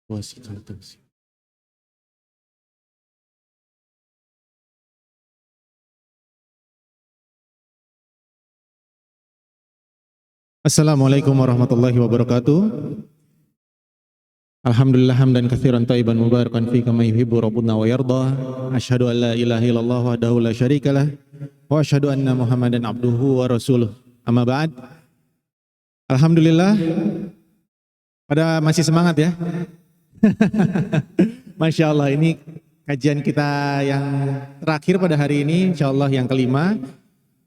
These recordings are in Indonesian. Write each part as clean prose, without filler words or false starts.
Wasikal terus. Assalamualaikum warahmatullahi wabarakatuh. Alhamdulillah hamdan katsiran thayyiban mubarakan fi kama yuhibbu rabbuna wa yarda. Asyhadu an la ilaha illallah wahdahu la syarikalah wa asyhadu anna Muhammadan abduhu wa rasuluh. Amma ba'd. Alhamdulillah pada masih semangat ya. Masya Allah, ini kajian kita yang terakhir pada hari ini, insya Allah yang kelima,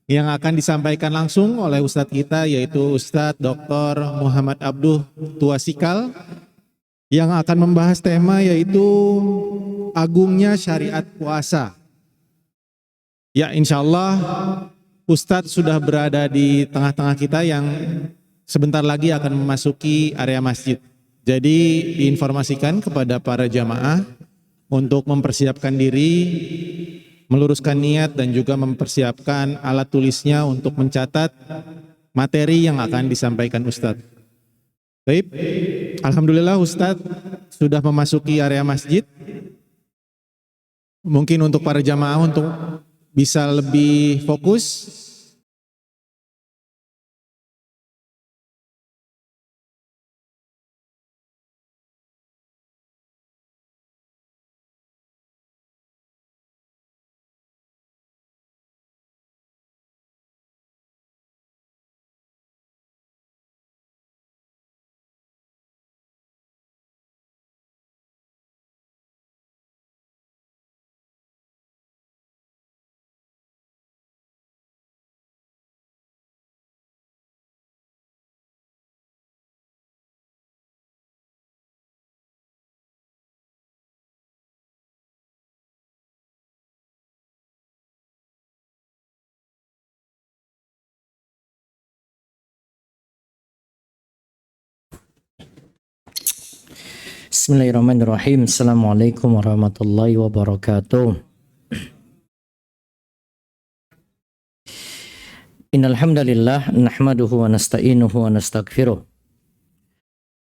yang akan disampaikan langsung oleh Ustadz kita, yaitu Ustadz Dr. Muhammad Abduh Tuasikal, yang akan membahas tema yaitu agungnya syariat puasa. Ya, insya Allah Ustadz sudah berada di tengah-tengah kita yang sebentar lagi akan memasuki area masjid. Jadi diinformasikan kepada para jamaah untuk mempersiapkan diri, meluruskan niat dan juga mempersiapkan alat tulisnya untuk mencatat materi yang akan disampaikan Ustadz. Baik, alhamdulillah Ustadz sudah memasuki area masjid. Mungkin untuk para jamaah untuk bisa lebih fokus. Bismillahirrahmanirrahim. Assalamualaikum warahmatullahi wabarakatuh. Innal hamdalillah nahmaduhu wa nasta'inuhu wa nastaghfiruh.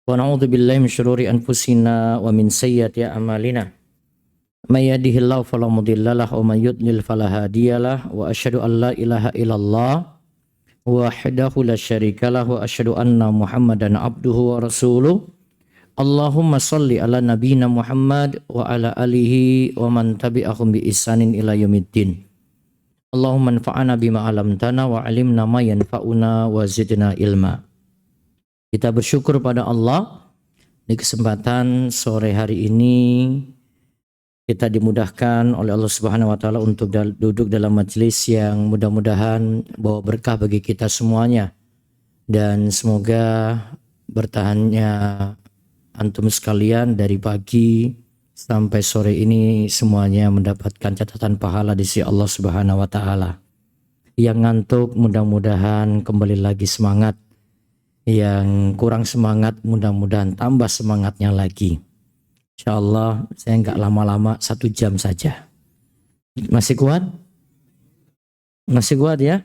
Wa na'udzu billahi min syururi anfusina wa min sayyiati a'malina. May yahdihillahu fala mudhillalah wa may yudlil fala hadiyalah wa asyhadu an la ilaha illallah wahdahu la syarikalah wa asyhadu anna Muhammadan abduhu wa rasuluh. Allahumma salli ala nabiyina Muhammad wa ala alihi wa man tabi'ahum bi ihsanin ila yaumiddin. Allahumma anfa'na bima 'allamtana wa 'allimna ma yanfa'una wa zidna ilma. Kita bersyukur pada Allah di kesempatan sore hari ini kita dimudahkan oleh Allah Subhanahu wa taala untuk duduk dalam majelis yang mudah-mudahan bawa berkah bagi kita semuanya, dan semoga bertahannya antum sekalian dari pagi sampai sore ini semuanya mendapatkan catatan pahala di sisi Allah Subhanahu wa taala. Yang ngantuk mudah-mudahan kembali lagi semangat. Yang kurang semangat mudah-mudahan tambah semangatnya lagi. Insyaallah saya enggak lama-lama, 1 jam saja. Masih kuat? Masih kuat ya?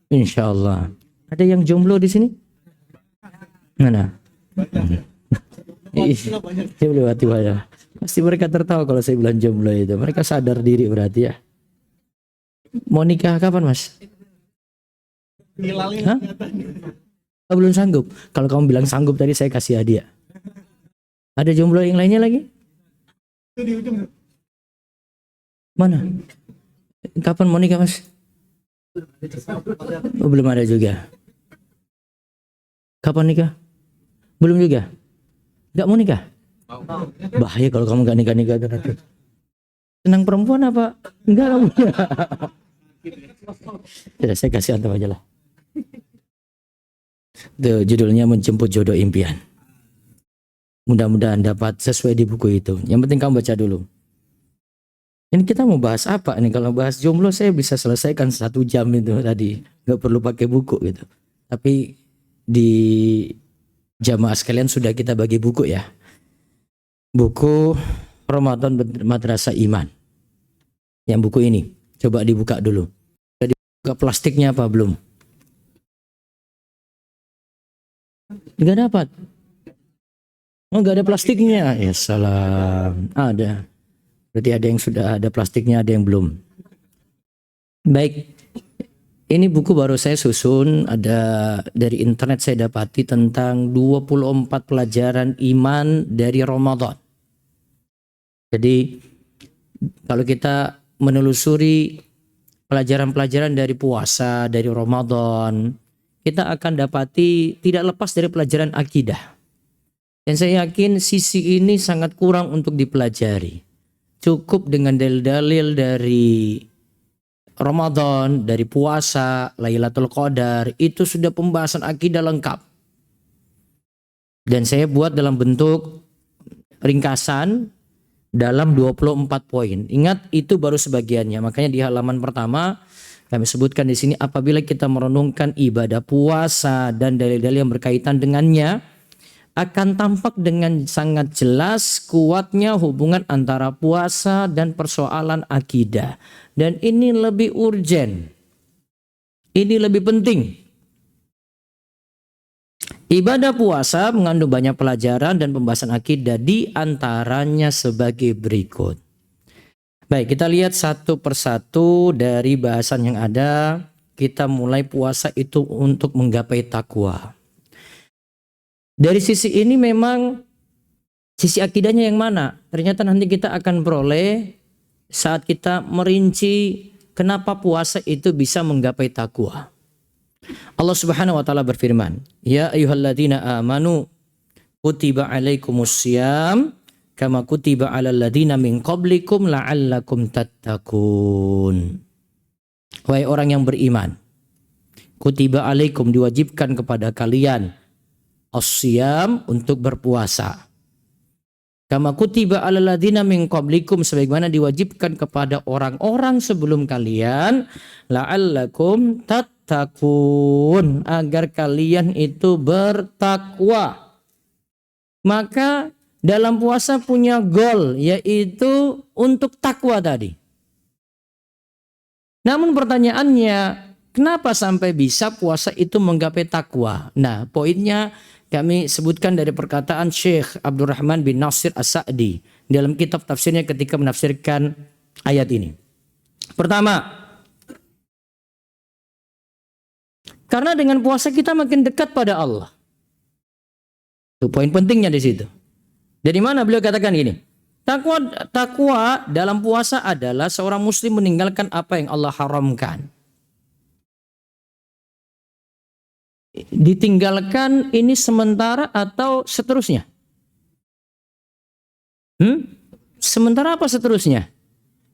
Insyaallah. Ada yang jomblo di sini? Mana? Saya melewati banyak. Pasti mereka tertawa kalau saya bilang jomblo itu. Mereka sadar diri berarti ya. Mau nikah kapan, Mas? Hah? Oh, belum sanggup. Kalau kamu bilang sanggup tadi saya kasih hadiah. Ada jomblo yang lainnya lagi? Mana? Kapan mau nikah, Mas? Oh, belum ada juga. Kapan nikah? Belum juga. Gak mau nikah? Bahaya kalau kamu gak nikah-nikah. Senang perempuan apa? Enggak kamu. Sudah, saya kasih antum aja lah. Tuh, judulnya Menjemput Jodoh Impian. Mudah-mudahan dapat sesuai di buku itu. Yang penting kamu baca dulu. Ini kita mau bahas apa nih? Kalau bahas jomblo saya bisa selesaikan 1 jam itu tadi. Gak perlu pakai buku gitu. Tapi di jamaah sekalian sudah kita bagi buku ya. Buku Ramadan Madrasah Iman. Yang buku ini coba dibuka dulu. Sudah dibuka plastiknya apa belum? Enggak dapat. Oh, nggak ada plastiknya. Ya salam. Ada. Berarti ada yang sudah ada plastiknya, ada yang belum. Baik. Ini buku baru saya susun, ada dari internet saya dapati tentang 24 pelajaran iman dari Ramadan. Jadi kalau kita menelusuri pelajaran-pelajaran dari puasa, dari Ramadan, kita akan dapati tidak lepas dari pelajaran akidah. Dan saya yakin sisi ini sangat kurang untuk dipelajari. Cukup dengan dalil-dalil dari Ramadan, dari puasa, Lailatul Qadar, itu sudah pembahasan akidah lengkap. Dan saya buat dalam bentuk ringkasan dalam 24 poin. Ingat, itu baru sebagiannya. Makanya di halaman pertama kami sebutkan di sini, apabila kita merenungkan ibadah puasa dan dalil-dalil yang berkaitan dengannya, akan tampak dengan sangat jelas kuatnya hubungan antara puasa dan persoalan akidah. Dan ini lebih urgen. Ini lebih penting. Ibadah puasa mengandung banyak pelajaran dan pembahasan akidah, di antaranya sebagai berikut. Baik, kita lihat satu persatu dari bahasan yang ada. Kita mulai puasa itu untuk menggapai takwa. Dari sisi ini memang sisi akidahnya yang mana? Ternyata nanti kita akan peroleh saat kita merinci kenapa puasa itu bisa menggapai takwa. Allah Subhanahu wa taala berfirman, "Ya ayyuhalladzina amanu kutiba alaikumussyam kama kutiba alal ladzina min qablikum la'allakum tattaqun." Wahai orang yang beriman, kutiba alaikum, diwajibkan kepada kalian as-siyam, untuk berpuasa. Kama kutiba alal ladzina min qablikum, sebagaimana diwajibkan kepada orang-orang sebelum kalian, la'allakum tattaqun, agar kalian itu bertakwa. Maka dalam puasa punya goal, yaitu untuk takwa tadi. Namun pertanyaannya, kenapa sampai bisa puasa itu menggapai takwa? Nah, poinnya kami sebutkan dari perkataan Syekh Abdurrahman bin Nasir As-Sa'di dalam kitab tafsirnya ketika menafsirkan ayat ini. Pertama, karena dengan puasa kita makin dekat pada Allah. Itu poin pentingnya di situ. Dari mana beliau katakan gini? Takwa dalam puasa adalah seorang muslim meninggalkan apa yang Allah haramkan. Ditinggalkan ini sementara atau seterusnya? Sementara apa seterusnya?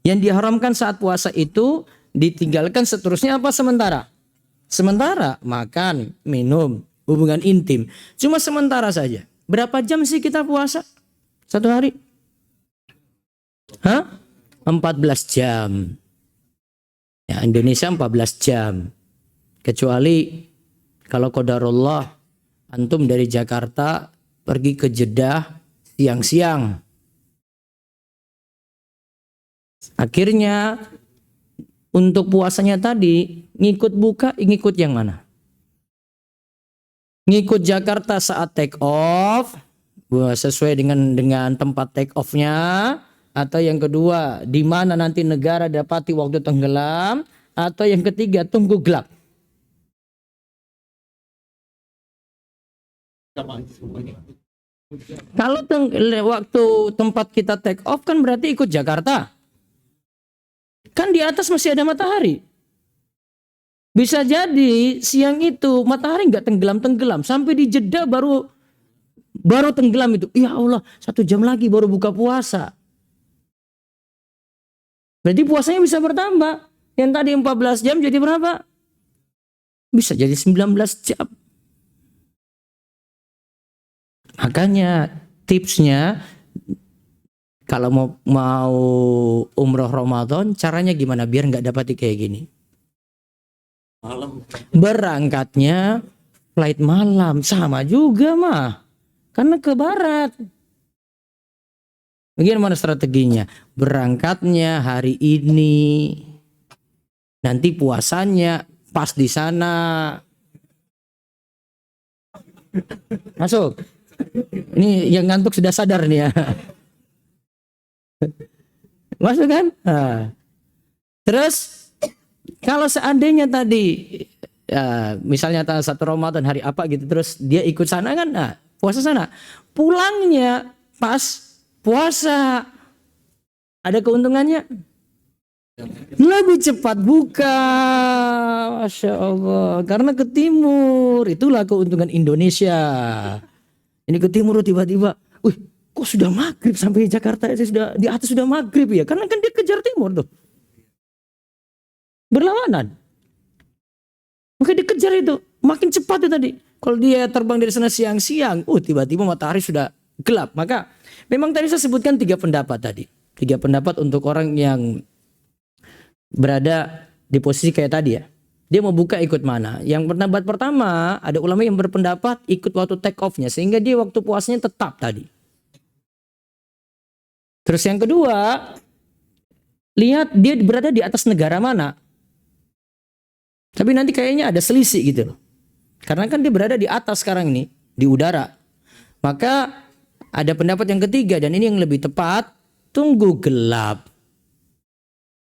Yang diharamkan saat puasa itu ditinggalkan seterusnya apa sementara? Sementara, makan, minum, hubungan intim. Cuma sementara saja. Berapa jam sih kita puasa? Satu hari? 14 jam. Ya, Indonesia 14 jam. Kecuali kalau qadarullah antum dari Jakarta pergi ke Jeddah siang-siang. Akhirnya untuk puasanya tadi ngikut buka, ngikut yang mana? Ngikut Jakarta saat take off, sesuai dengan tempat take off-nya, atau yang kedua di mana nanti negara dapati waktu tenggelam, atau yang ketiga tunggu gelap. Kalau waktu tempat kita take off kan berarti ikut Jakarta. Kan di atas masih ada matahari. Bisa jadi siang itu matahari nggak tenggelam-tenggelam. Sampai di Jeddah baru tenggelam itu. Ya Allah, 1 jam lagi baru buka puasa. Berarti puasanya bisa bertambah. Yang tadi 14 jam jadi berapa? Bisa jadi 19 jam. Makanya tipsnya kalau mau umroh Ramadan, caranya gimana biar nggak dapat kayak gini? Malam. Berangkatnya flight malam, sama juga mah, karena ke barat. Bagaimana strateginya? Berangkatnya hari ini, nanti puasanya pas di sana. Masuk. Ini yang ngantuk sudah sadar nih ya. Masuk kan? Nah. Terus kalau seandainya tadi misalnya tanggal 1 Ramadan hari apa gitu, terus dia ikut sana kan, nah, puasa sana. Pulangnya pas puasa, ada keuntungannya? Lebih cepat buka, Masya Allah. Karena ke timur, itulah keuntungan Indonesia. Ini ke timur tiba-tiba, wih, kok sudah maghrib sampai Jakarta aja sudah di atas sudah maghrib ya? Karena kan dia kejar timur tuh, berlawanan. Maka dikejar itu, makin cepat itu tadi. Kalau dia terbang dari sana siang-siang, tiba-tiba matahari sudah gelap. Maka memang tadi saya sebutkan 3 pendapat tadi. 3 pendapat untuk orang yang berada di posisi kayak tadi ya. Dia mau buka ikut mana? Yang pendapat pertama, ada ulama yang berpendapat ikut waktu take off-nya, sehingga dia waktu puasanya tetap tadi. Terus yang kedua, lihat dia berada di atas negara mana. Tapi nanti kayaknya ada selisih gitu loh. Karena kan dia berada di atas sekarang ini, di udara. Maka ada pendapat yang ketiga, dan ini yang lebih tepat, tunggu gelap.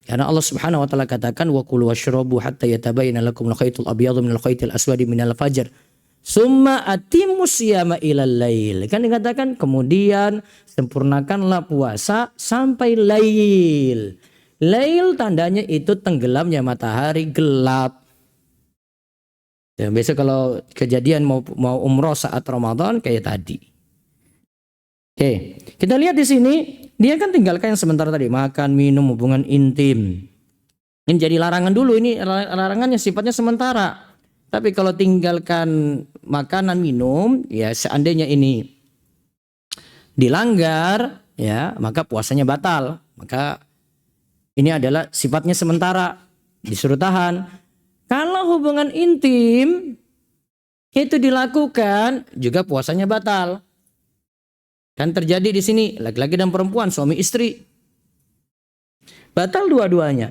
Karena Allah Subhanahu wa taala katakan wa kulu washrabu hatta yatabayyana lakum al-khaytul abyadu minal khaytil aswadi minal fajr. Summa atimmus siyama ilal lail. Kan dikatakan kemudian sempurnakanlah puasa sampai lail. Lail tandanya itu tenggelamnya matahari, gelap. Ya, biasa kalau kejadian mau umroh saat Ramadan kayak tadi. Oke, kita lihat di sini, dia kan tinggalkan yang sementara tadi, makan, minum, hubungan intim. Ini jadi larangan dulu, ini larangannya sifatnya sementara. Tapi kalau tinggalkan makanan, minum, ya seandainya ini dilanggar, ya maka puasanya batal. Maka ini adalah sifatnya sementara, disuruh tahan. Kalau hubungan intim itu dilakukan, juga puasanya batal. Kan terjadi di sini laki-laki dan perempuan, suami istri. Batal dua-duanya.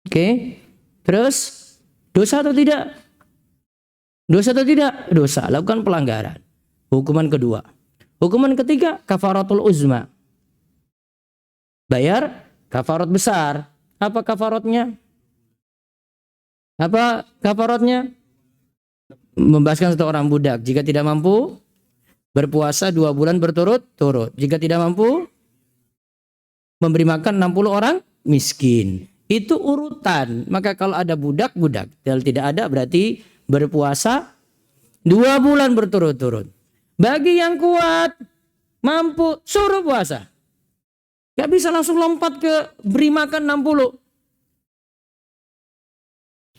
Oke. Terus dosa atau tidak? Dosa atau tidak? Dosa, lakukan pelanggaran. Hukuman kedua. Hukuman ketiga, kafaratul uzma. Bayar kafarat besar. Apa kafaratnya? Apa kafaratnya? Membebaskan satu orang budak. Jika tidak mampu, berpuasa 2 bulan berturut-turut. Jika tidak mampu, memberi makan 60 orang miskin. Itu urutan. Maka kalau ada budak. Kalau tidak ada berarti berpuasa 2 bulan berturut-turut. Bagi yang kuat, mampu, suruh puasa. Gak bisa langsung lompat ke beri makan 60.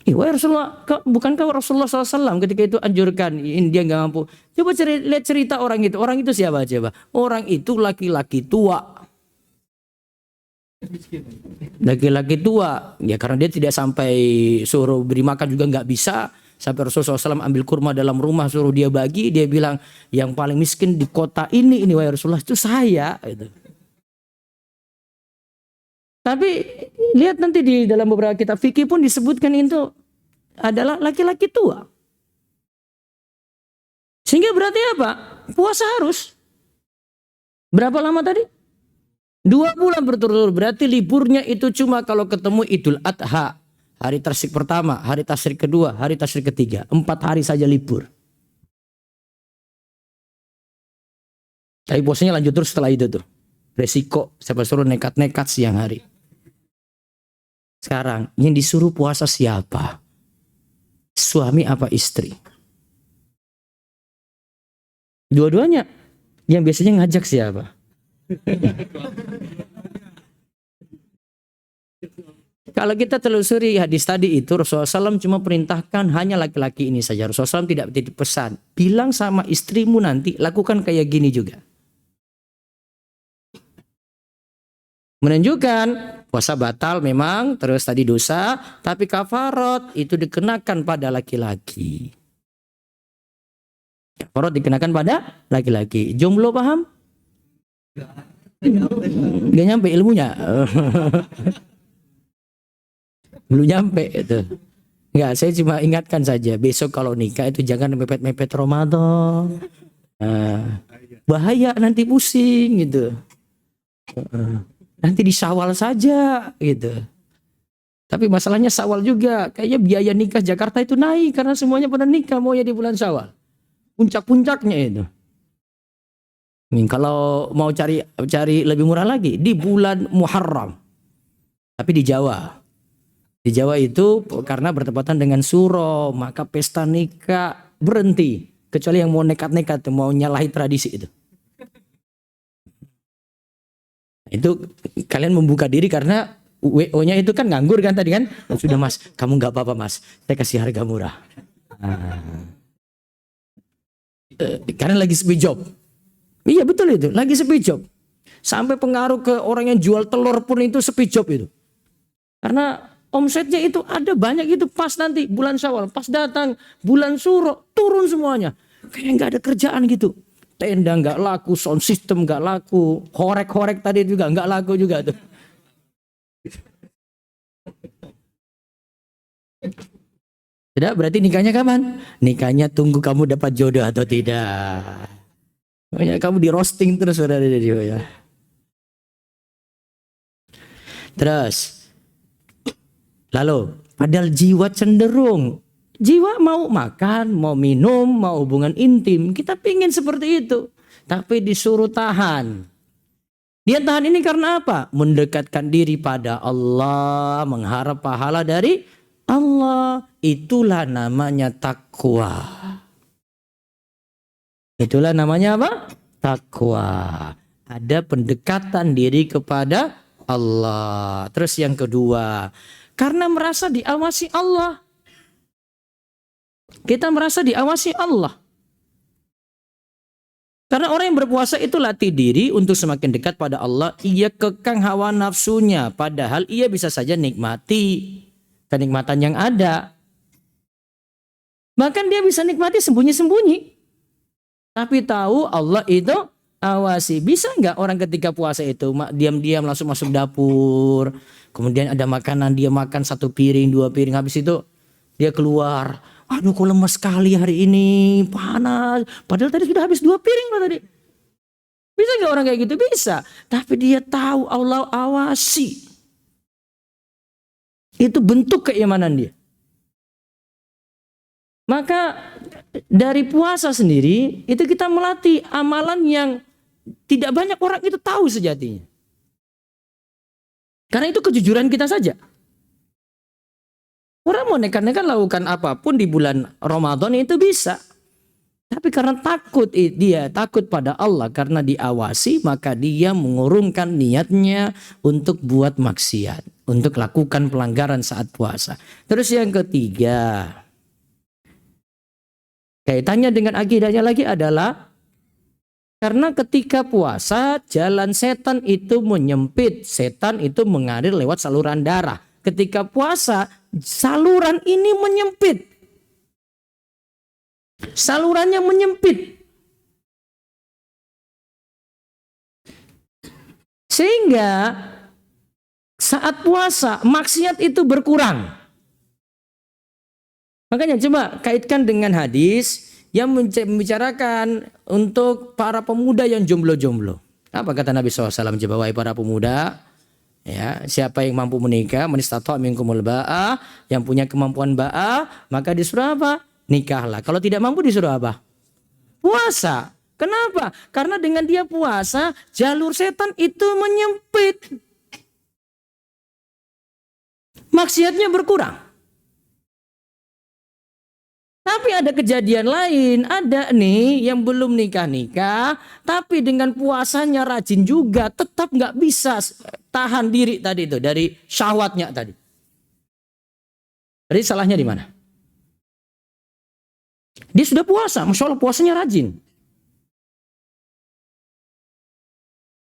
Wahai Rasulullah, bukankah Rasulullah SAW ketika itu anjurkan, ini dia nggak mampu. Coba lihat cerita orang itu. Orang itu siapa coba? Orang itu laki-laki tua. Laki-laki tua. Ya karena dia tidak sampai suruh beri makan juga nggak bisa. Sampai Rasulullah SAW ambil kurma dalam rumah suruh dia bagi. Dia bilang yang paling miskin di kota ini wahai Rasulullah itu saya. Gitu. Tapi lihat nanti di dalam beberapa kitab fikih pun disebutkan itu adalah laki-laki tua. Sehingga berarti apa? Puasa harus. Berapa lama tadi? 2 bulan berturut-turut. Berarti liburnya itu cuma kalau ketemu Idul Adha. Hari tasyrik pertama, hari tasyrik kedua, hari tasyrik ketiga. 4 hari saja libur. Tapi puasanya lanjut terus setelah itu tuh. Resiko siapa suruh nekat-nekat siang hari. Sekarang yang disuruh puasa siapa? Suami apa istri? Dua-duanya. Yang biasanya ngajak siapa? Kalau kita telusuri hadis tadi itu, Rasulullah SAW cuma perintahkan hanya laki-laki ini saja. Rasulullah SAW tidak titip pesan. Bilang sama istrimu nanti lakukan kayak gini juga. Menunjukkan puasa batal memang, terus tadi dosa, tapi kafarat itu dikenakan pada laki-laki. Kafarat dikenakan pada laki-laki. Jomblo paham? Gak nyampe ilmunya. Belum nyampe itu. Enggak, saya cuma ingatkan saja. Besok kalau nikah itu jangan mepet-mepet Ramadan. Nah, bahaya nanti pusing gitu. Nanti di Syawal saja gitu. Tapi masalahnya Syawal juga. Kayaknya biaya nikah Jakarta itu naik karena semuanya pada nikah maunya di bulan Syawal. Puncak-puncaknya itu. Kalau mau cari lebih murah lagi di bulan Muharram. Tapi di Jawa. Di Jawa itu karena bertepatan dengan Suro, maka pesta nikah berhenti. Kecuali yang mau nekat-nekat, mau nyalahi tradisi itu. Itu kalian membuka diri karena WO-nya itu kan nganggur kan tadi kan. Oh, sudah mas, kamu nggak apa-apa mas, saya kasih harga murah. Karena lagi sepi job. Iya betul itu, lagi sepi job. Sampai pengaruh ke orang yang jual telur pun itu sepi job itu. Karena omsetnya itu ada banyak itu pas nanti bulan Syawal, pas datang bulan Suro turun semuanya. Kayak nggak ada kerjaan gitu. Tenda nggak laku, sound system nggak laku, horek-horek tadi juga nggak laku juga tuh. Tidak, berarti nikahnya kapan? Nikahnya tunggu kamu dapat jodoh atau tidak. Makanya kamu di roasting terus saudara ya. Terus, lalu padahal jiwa cenderung, jiwa mau makan, mau minum, mau hubungan intim, kita pingin seperti itu. Tapi disuruh tahan. Dia tahan ini karena apa? Mendekatkan diri pada Allah, mengharap pahala dari Allah. Itulah namanya takwa. Itulah namanya apa? Takwa. Ada pendekatan diri kepada Allah. Terus yang kedua, karena merasa diawasi Allah. Kita merasa diawasi Allah. Karena orang yang berpuasa itu latih diri untuk semakin dekat pada Allah. Ia kekang hawa nafsunya. Padahal ia bisa saja nikmati kenikmatan yang ada. Bahkan dia bisa nikmati sembunyi-sembunyi. Tapi tahu Allah itu awasi. Bisa nggak orang ketika puasa itu diam-diam langsung masuk dapur. Kemudian ada makanan, dia makan 1 piring, 2 piring. Habis itu dia keluar. Aduh kok lemes sekali hari ini, panas. Padahal tadi sudah habis 2 piring loh tadi. Bisa nggak orang kayak gitu? Bisa. Tapi dia tahu Allah awasi. Itu bentuk keimanan dia. Maka dari puasa sendiri itu kita melatih amalan yang tidak banyak orang itu tahu sejatinya. Karena itu kejujuran kita saja. Orang mau nekat-nekat lakukan apapun di bulan Ramadan itu bisa. Tapi karena dia takut pada Allah karena diawasi, maka dia mengurungkan niatnya untuk buat maksiat, untuk lakukan pelanggaran saat puasa. Terus yang ketiga, kaitannya dengan akidahnya lagi adalah karena ketika puasa jalan setan itu menyempit, setan itu mengalir lewat saluran darah. Ketika puasa saluran ini menyempit. Salurannya menyempit. Sehingga saat puasa maksiat itu berkurang. Makanya coba kaitkan dengan hadis yang membicarakan untuk para pemuda yang jomblo-jomblo. Apa kata Nabi SAW? Coba wahai para pemuda, ya, siapa yang mampu menikah, man istata' minkumul ba'ah, yang punya kemampuan ba'ah, maka disuruh apa? Nikahlah. Kalau tidak mampu disuruh apa? Puasa. Kenapa? Karena dengan dia puasa, jalur setan itu menyempit. Maksiatnya berkurang. Tapi ada kejadian lain, ada nih yang belum nikah-nikah, tapi dengan puasanya rajin juga, tetap nggak bisa tahan diri tadi itu dari syahwatnya tadi. Jadi salahnya di mana? Dia sudah puasa, masya Allah puasanya rajin.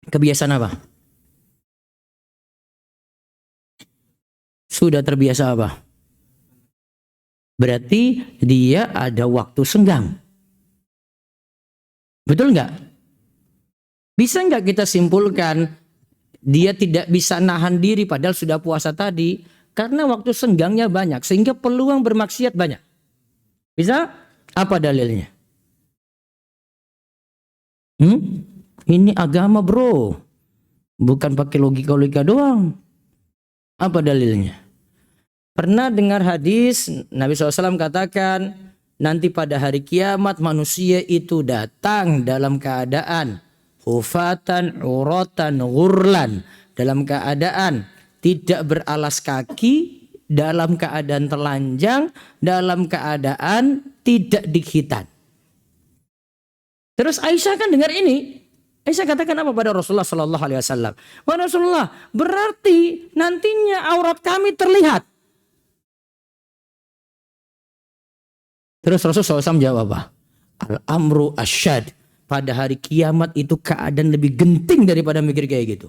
Kebiasaan apa? Sudah terbiasa apa? Berarti dia ada waktu senggang. Betul nggak? Bisa nggak kita simpulkan dia tidak bisa nahan diri padahal sudah puasa tadi karena waktu senggangnya banyak sehingga peluang bermaksiat banyak. Bisa? Apa dalilnya? Ini agama bro, bukan pakai logika-logika doang. Apa dalilnya? Pernah dengar hadis Nabi SAW katakan, nanti pada hari kiamat manusia itu datang dalam keadaan hufatan, uratan, ghurlan, dalam keadaan tidak beralas kaki, dalam keadaan telanjang, dalam keadaan tidak dikhitan. Terus Aisyah kan dengar ini. Aisyah katakan apa pada Rasulullah Sallallahu Alaihi Wasallam? Wahai Rasulullah, berarti nantinya aurat kami terlihat. Terus Rasulullah SAW jawab apa? Al-amru asyad. Pada hari kiamat itu keadaan lebih genting daripada mikir kayak gitu.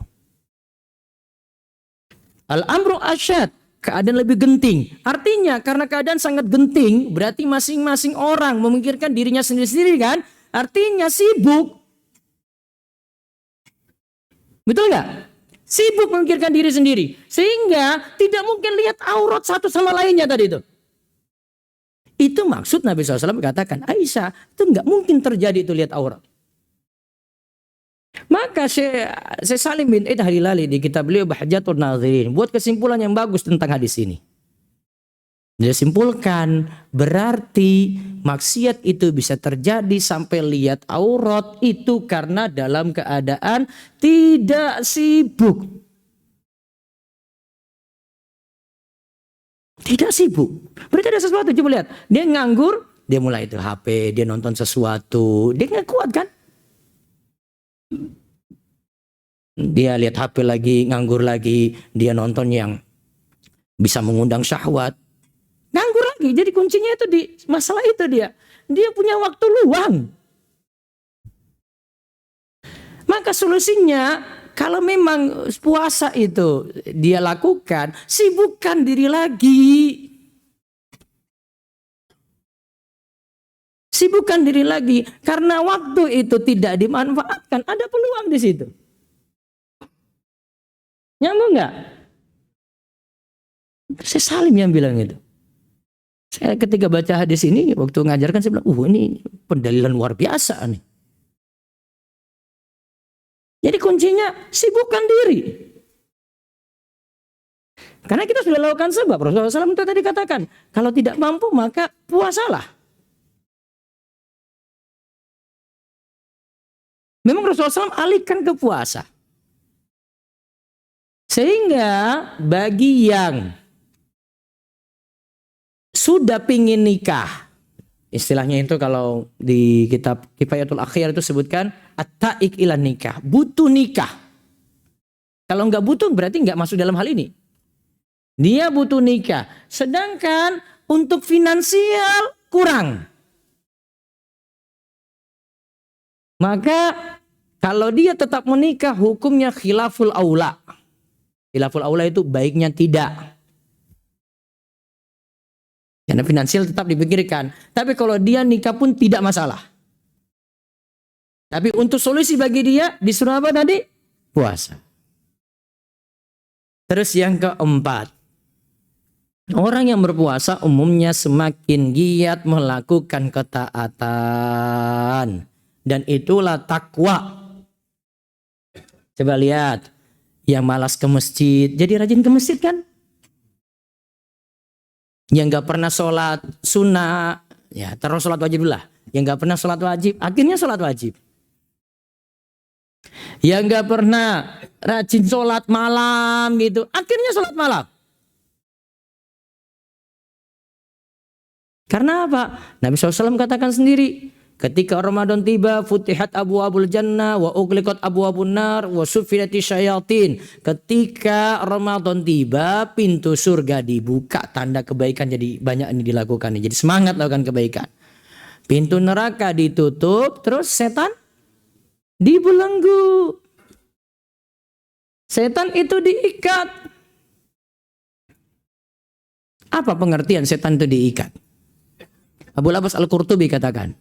Al-amru asyad. Keadaan lebih genting. Artinya karena keadaan sangat genting, berarti masing-masing orang memikirkan dirinya sendiri-sendiri kan? Artinya sibuk. Betul nggak? Sibuk memikirkan diri sendiri. Sehingga tidak mungkin lihat aurat satu sama lainnya tadi itu. Itu maksud Nabi SAW katakan, Aisyah, itu nggak mungkin terjadi itu lihat aurat. Maka Syekh Salim bin Eid Al-Hilali di kitab beliau Bahjatul Nadhirin buat kesimpulan yang bagus tentang hadis ini. Dia simpulkan berarti maksiat itu bisa terjadi sampai lihat aurat itu karena dalam keadaan tidak sibuk. Tidak sibuk. Berarti ada sesuatu, coba lihat. Dia nganggur, dia mulai itu HP, dia nonton sesuatu. Dia nggak kuat kan? Dia lihat HP lagi, nganggur lagi. Dia nonton yang bisa mengundang syahwat. Nganggur lagi. Jadi kuncinya itu di masalah itu dia. Dia punya waktu luang. Maka solusinya, kalau memang puasa itu dia lakukan, sibukkan diri lagi. Sibukkan diri lagi. Karena waktu itu tidak dimanfaatkan. Ada peluang di situ. Nyambung nggak? Saya Salim yang bilang itu. Saya ketika baca hadis ini, waktu ngajarkan saya bilang, ini pendalilan luar biasa nih. Jadi kuncinya sibukkan diri. Karena kita sudah lakukan sebab. Rasulullah SAW itu tadi katakan, kalau tidak mampu maka puasalah. Memang Rasulullah SAW alihkan ke puasa. Sehingga bagi yang sudah pingin nikah, istilahnya itu kalau di kitab Kifayatul Akhyar itu sebutkan at-ta'iq ilan nikah, butuh nikah. Kalau nggak butuh berarti nggak masuk dalam hal ini. Dia butuh nikah, sedangkan untuk finansial kurang. Maka kalau dia tetap menikah hukumnya khilaful aula. Khilaful aula itu baiknya tidak. Karena finansial tetap dipikirkan. Tapi kalau dia nikah pun tidak masalah. Tapi untuk solusi bagi dia disuruh apa tadi? Puasa. Terus yang keempat. Orang yang berpuasa umumnya semakin giat melakukan ketaatan. Dan itulah takwa. Coba lihat. Yang malas ke masjid. Jadi rajin ke masjid kan? Yang gak pernah sholat sunnah. Ya terus sholat wajib lah. Yang gak pernah sholat wajib. Akhirnya sholat wajib. Yang gak pernah rajin sholat malam gitu. Akhirnya sholat malam. Karena apa? Nabi SAW katakan sendiri. Ketika Ramadan tiba, futihat abwaabul jannah wa ughliqat abwaabun nar wa suffilati syayatin. Ketika Ramadan tiba, pintu surga dibuka, tanda kebaikan jadi banyak ini dilakukan. Jadi semangat lakukan kebaikan. Pintu neraka ditutup, terus setan dibelenggu. Setan itu diikat. Apa pengertian setan itu diikat? Abul Abbas Al-Qurtubi katakan,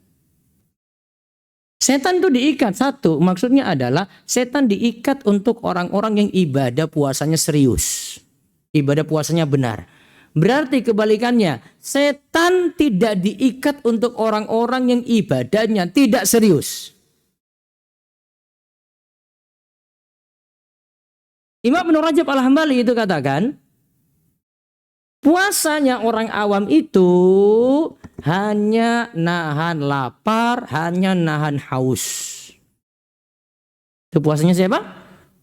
setan itu diikat, satu maksudnya adalah setan diikat untuk orang-orang yang ibadah puasanya serius, ibadah puasanya benar. Berarti kebalikannya, setan tidak diikat untuk orang-orang yang ibadahnya tidak serius. Imam Ibnu Rajab Al-Hambali itu katakan, puasanya orang awam itu hanya nahan lapar, hanya nahan haus. Itu puasanya siapa?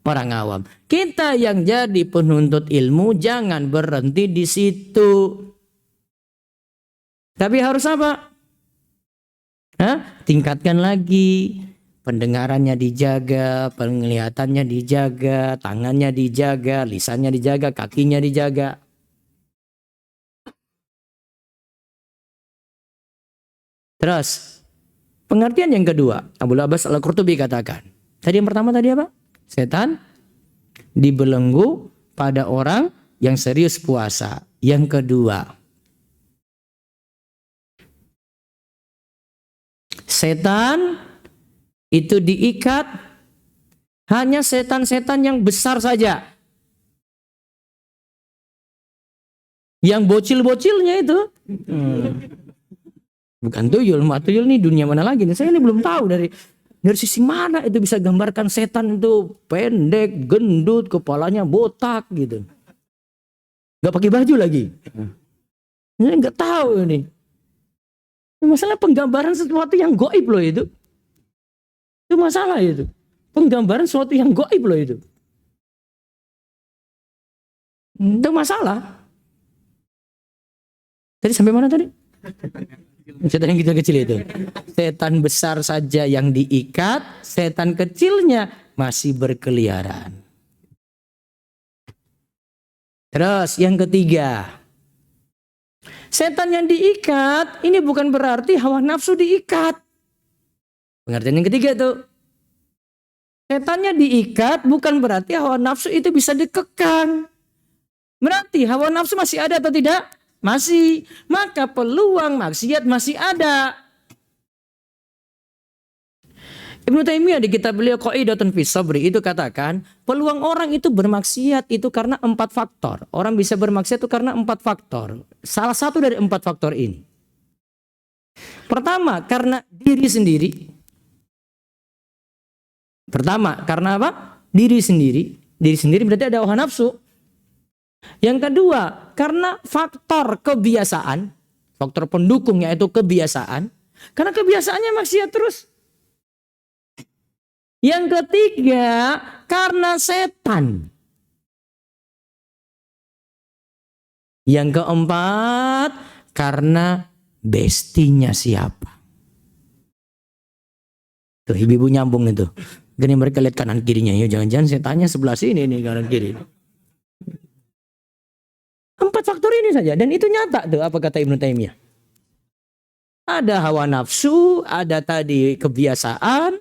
Orang awam. Kita yang jadi penuntut ilmu jangan berhenti di situ. Tapi harus apa? Tingkatkan lagi. Pendengarannya dijaga, penglihatannya dijaga, tangannya dijaga, lisannya dijaga, kakinya dijaga. Terus, pengertian yang kedua, Abu Abbas Al-Qurtubi katakan. Tadi yang pertama tadi apa? Setan dibelenggu pada orang yang serius puasa. Yang kedua, setan itu diikat hanya setan-setan yang besar saja. Yang bocil-bocilnya itu. Bukan tuyul, tuyul nih dunia mana lagi nih? Saya ini belum tahu dari sisi mana itu bisa gambarkan setan itu pendek, gendut, kepalanya botak gitu. Gak pakai baju lagi. Ini nggak tahu ini. Masalah penggambaran sesuatu yang gaib loh itu. Itu masalah itu. Penggambaran sesuatu yang gaib loh itu. Itu masalah. Tadi sampai mana tadi? Setan yang kecil-kecil itu. Setan besar saja yang diikat, setan kecilnya masih berkeliaran. Terus yang ketiga. Setan yang diikat ini bukan berarti hawa nafsu diikat. Pengertian yang ketiga tuh. Setannya diikat bukan berarti hawa nafsu itu bisa dikekang. Berarti hawa nafsu masih ada atau tidak? Masih. Maka peluang maksiat masih ada. Ibnu Taimiyah di kitab beliau Qaidatun Fis Sabri itu katakan, peluang orang itu bermaksiat itu karena 4 faktor. Orang bisa bermaksiat itu karena 4 faktor. Salah satu dari 4 faktor ini. Pertama, karena diri sendiri. Pertama, karena apa? Diri sendiri. Diri sendiri berarti ada hawa nafsu. Yang kedua, karena faktor kebiasaan. Faktor pendukung yaitu kebiasaan. Karena kebiasaannya maksiat terus. Yang ketiga, karena setan. Yang keempat, karena bestinya siapa. Tuh, ibu-ibu nyambung itu. Gini mereka lihat kanan kirinya. Ya jangan-jangan setannya sebelah sini nih kanan kiri. 4 faktor ini saja. Dan itu nyata tuh apa kata Ibnu Taimiyah. Ada hawa nafsu, ada tadi kebiasaan,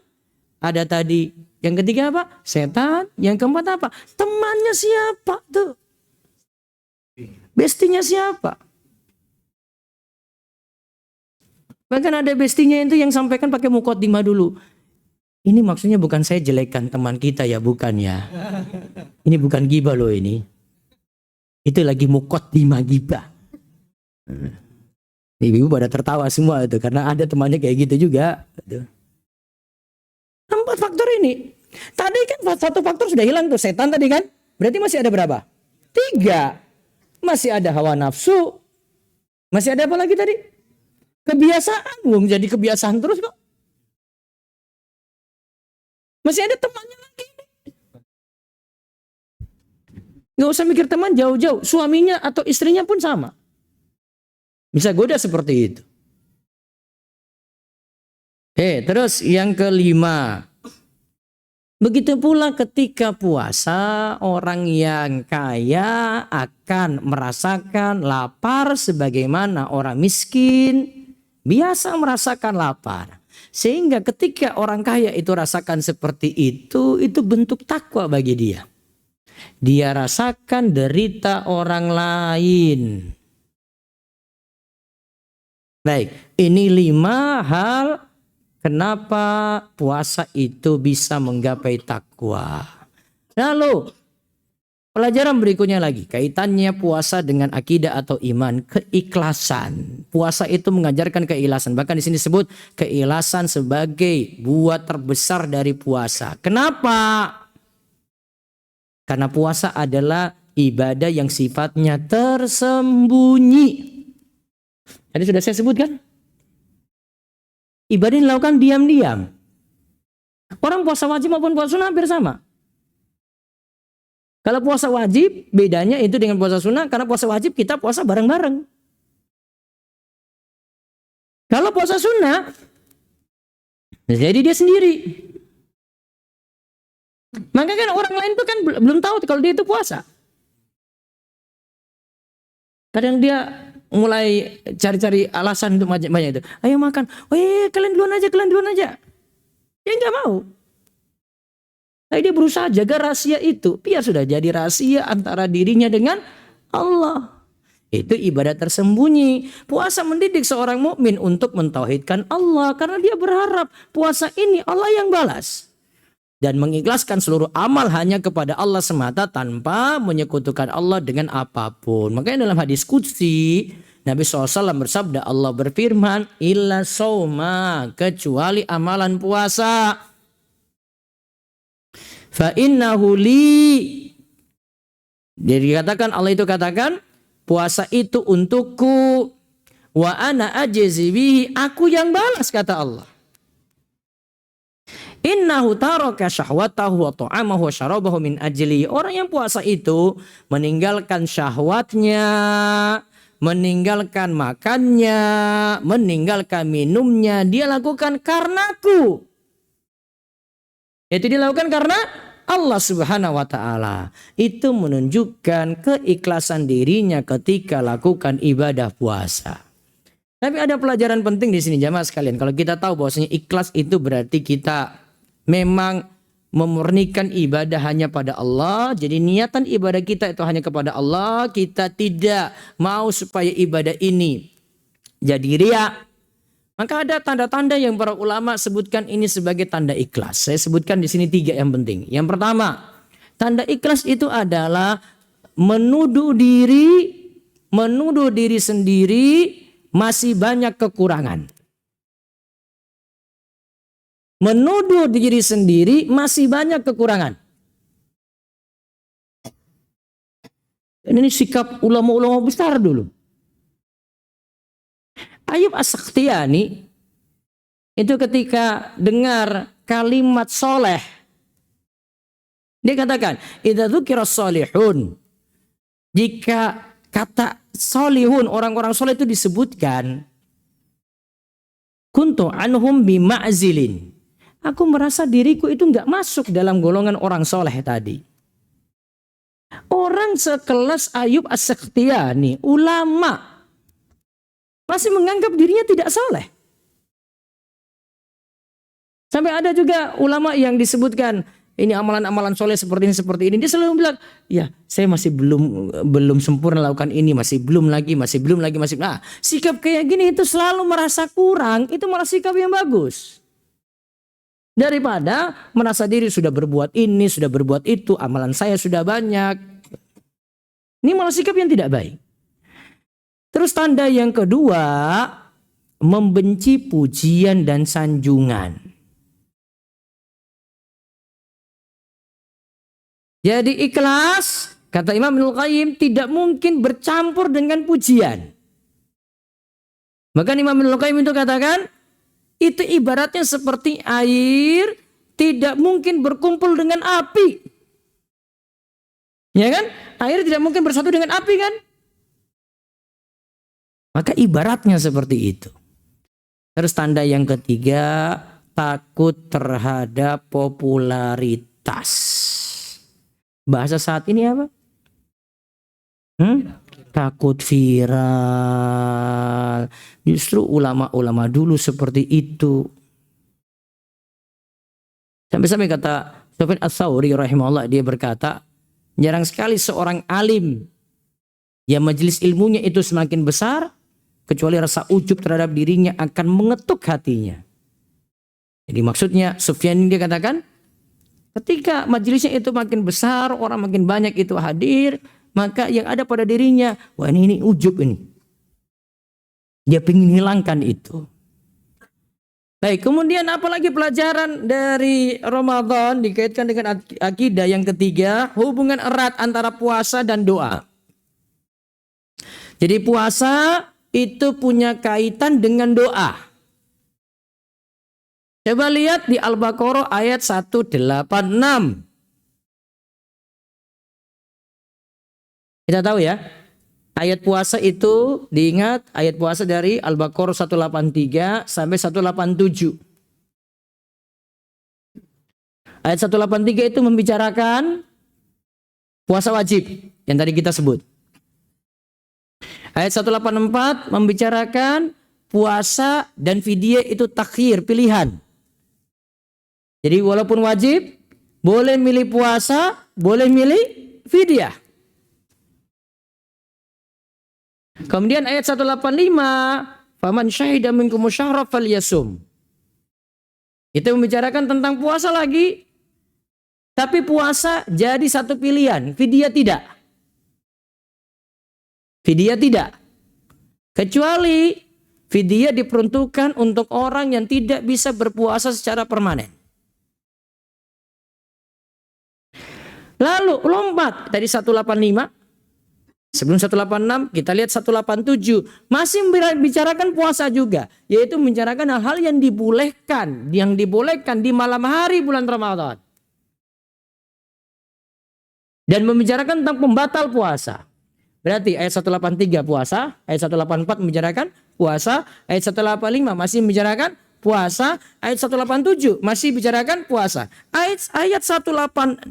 ada tadi yang ketiga apa? Setan. Yang keempat apa? Temannya siapa tuh? Bestinya siapa? Bahkan ada bestinya itu yang sampaikan pakai muqaddimah dulu. Ini maksudnya bukan saya jelekkan teman kita ya, bukan ya. Ini bukan gibah loh ini. Itu lagi muqaddimah gibah. Ibu pada tertawa semua itu karena ada temannya kayak gitu juga. 4 faktor ini. Tadi kan 1 faktor sudah hilang tuh, setan tadi kan. Berarti masih ada berapa? 3. Masih ada hawa nafsu. Masih ada apa lagi tadi? Kebiasaan. Jadi kebiasaan terus kok. Masih ada temannya lagi. Gak usah mikir teman jauh-jauh. Suaminya atau istrinya pun sama. Bisa goda seperti itu. Terus yang kelima. Begitu pula ketika puasa, orang yang kaya akan merasakan lapar sebagaimana orang miskin biasa merasakan lapar. Sehingga ketika orang kaya itu rasakan seperti itu bentuk takwa bagi dia. Dia rasakan derita orang lain. Baik, ini 5 hal kenapa puasa itu bisa menggapai takwa. Lalu pelajaran berikutnya lagi, kaitannya puasa dengan akidah atau iman, keikhlasan. Puasa itu mengajarkan keikhlasan. Bahkan di sini disebut keikhlasan sebagai buah terbesar dari puasa. Kenapa? Karena puasa adalah ibadah yang sifatnya tersembunyi. Tadi sudah saya sebutkan. Ibadah yang dilakukan diam-diam. Orang puasa wajib maupun puasa sunnah hampir sama. Kalau puasa wajib, bedanya itu dengan puasa sunnah. Karena puasa wajib kita puasa bareng-bareng. Kalau puasa sunnah, jadi dia sendiri. Maka kan orang lain itu kan belum tahu kalau dia itu puasa. Kadang dia mulai cari-cari alasan untuk banyak itu. Ayo makan. Oh iya, kalian duluan aja. Dia nggak mau. Tapi dia berusaha jaga rahasia itu. Biar sudah jadi rahasia antara dirinya dengan Allah. Itu ibadah tersembunyi. Puasa mendidik seorang mukmin untuk mentauhidkan Allah. Karena dia berharap puasa ini Allah yang balas. Dan mengikhlaskan seluruh amal hanya kepada Allah semata tanpa menyekutukan Allah dengan apapun. Makanya dalam hadis qudsi Nabi SAW bersabda, Allah berfirman, illa sawma, kecuali amalan puasa. Fa innahu li. Jadi katakan, Allah itu katakan, puasa itu untukku. Wa ana ajzi bihi, aku yang balas, kata Allah. Innahu taraka syahwatahu wa ta'amahu wa syarabahu min ajli. Orang yang puasa itu meninggalkan syahwatnya, meninggalkan makannya, meninggalkan minumnya. Dia lakukan karenaku. Itu dilakukan karena Allah Subhanahu wa taala. Itu menunjukkan keikhlasan dirinya ketika lakukan ibadah puasa. Tapi ada pelajaran penting di sini jamaah sekalian. Kalau kita tahu bahwasanya ikhlas itu berarti kita memang memurnikan ibadah hanya pada Allah. Jadi niatan ibadah kita itu hanya kepada Allah. Kita tidak mau supaya ibadah ini jadi riya. Maka ada tanda-tanda yang para ulama sebutkan ini sebagai tanda ikhlas. Saya sebutkan di sini 3 yang penting. Yang pertama, tanda ikhlas itu adalah menuduh diri sendiri masih banyak kekurangan. Menuduh diri sendiri masih banyak kekurangan. Ini sikap ulama-ulama besar dulu. Ayyub As-Sakhtiyani itu ketika dengar kalimat soleh, dia katakan, idza dzukira sholihun, jika kata solihun, orang-orang soleh itu disebutkan, kuntu anhum bima'zilin, aku merasa diriku itu enggak masuk dalam golongan orang soleh tadi. Orang sekelas Ayyub As-Sakhtiyani, ulama, masih menganggap dirinya tidak soleh. Sampai ada juga ulama yang disebutkan, ini amalan-amalan soleh seperti ini. Dia selalu bilang, ya saya masih belum sempurna lakukan ini, masih belum lagi. Nah, sikap kayak gini itu selalu merasa kurang, itu malah sikap yang bagus. Daripada merasa diri sudah berbuat ini, sudah berbuat itu, amalan saya sudah banyak. Ini malah sikap yang tidak baik. Terus tanda yang kedua, membenci pujian dan sanjungan. Jadi ikhlas, kata Imam Ibnul Qayyim, tidak mungkin bercampur dengan pujian. Maka Imam Ibnul Qayyim itu katakan, itu ibaratnya seperti air, tidak mungkin berkumpul dengan api. Ya kan? Air tidak mungkin bersatu dengan api kan? Maka ibaratnya seperti itu. Terus tanda yang ketiga, takut terhadap popularitas. Bahasa saat ini apa? Takut viral. Justru ulama-ulama dulu seperti itu. Sampai-sampai kata Sufyan Ats-Tsauri rahimahullah, dia berkata, jarang sekali seorang alim yang majelis ilmunya itu semakin besar, kecuali rasa ujub terhadap dirinya akan mengetuk hatinya. Jadi maksudnya Sufyan dia katakan, ketika majelisnya itu makin besar, orang makin banyak itu hadir, maka yang ada pada dirinya, wah ini ujub ini. Dia ingin hilangkan itu. Baik, kemudian apalagi pelajaran dari Ramadan dikaitkan dengan akidah yang ketiga, hubungan erat antara puasa dan doa. Jadi puasa itu punya kaitan dengan doa. Coba lihat di Al-Baqarah ayat 186. Kita tahu ya, ayat puasa itu diingat ayat puasa dari Al-Baqarah 183 sampai 187. Ayat 183 itu membicarakan puasa wajib yang tadi kita sebut. Ayat 184 membicarakan puasa dan fidyah itu takhir, pilihan. Jadi walaupun wajib, boleh milih puasa, boleh milih fidyah. Kemudian ayat 185, faman syahida minkum syahra falyasum. Itu membicarakan tentang puasa lagi. Tapi puasa jadi satu pilihan, fidyah tidak. Fidyah tidak. Kecuali fidyah diperuntukkan untuk orang yang tidak bisa berpuasa secara permanen. Lalu lompat dari 185. Sebelum 186 kita lihat 187. Masih membicarakan puasa juga. Yaitu membicarakan hal-hal yang dibolehkan. Yang dibolehkan di malam hari bulan Ramadan. Dan membicarakan tentang pembatal puasa. Berarti ayat 183 puasa. Ayat 184 membicarakan puasa. Ayat 185 masih membicarakan puasa. Ayat 187 masih bicarakan puasa. Ayat 186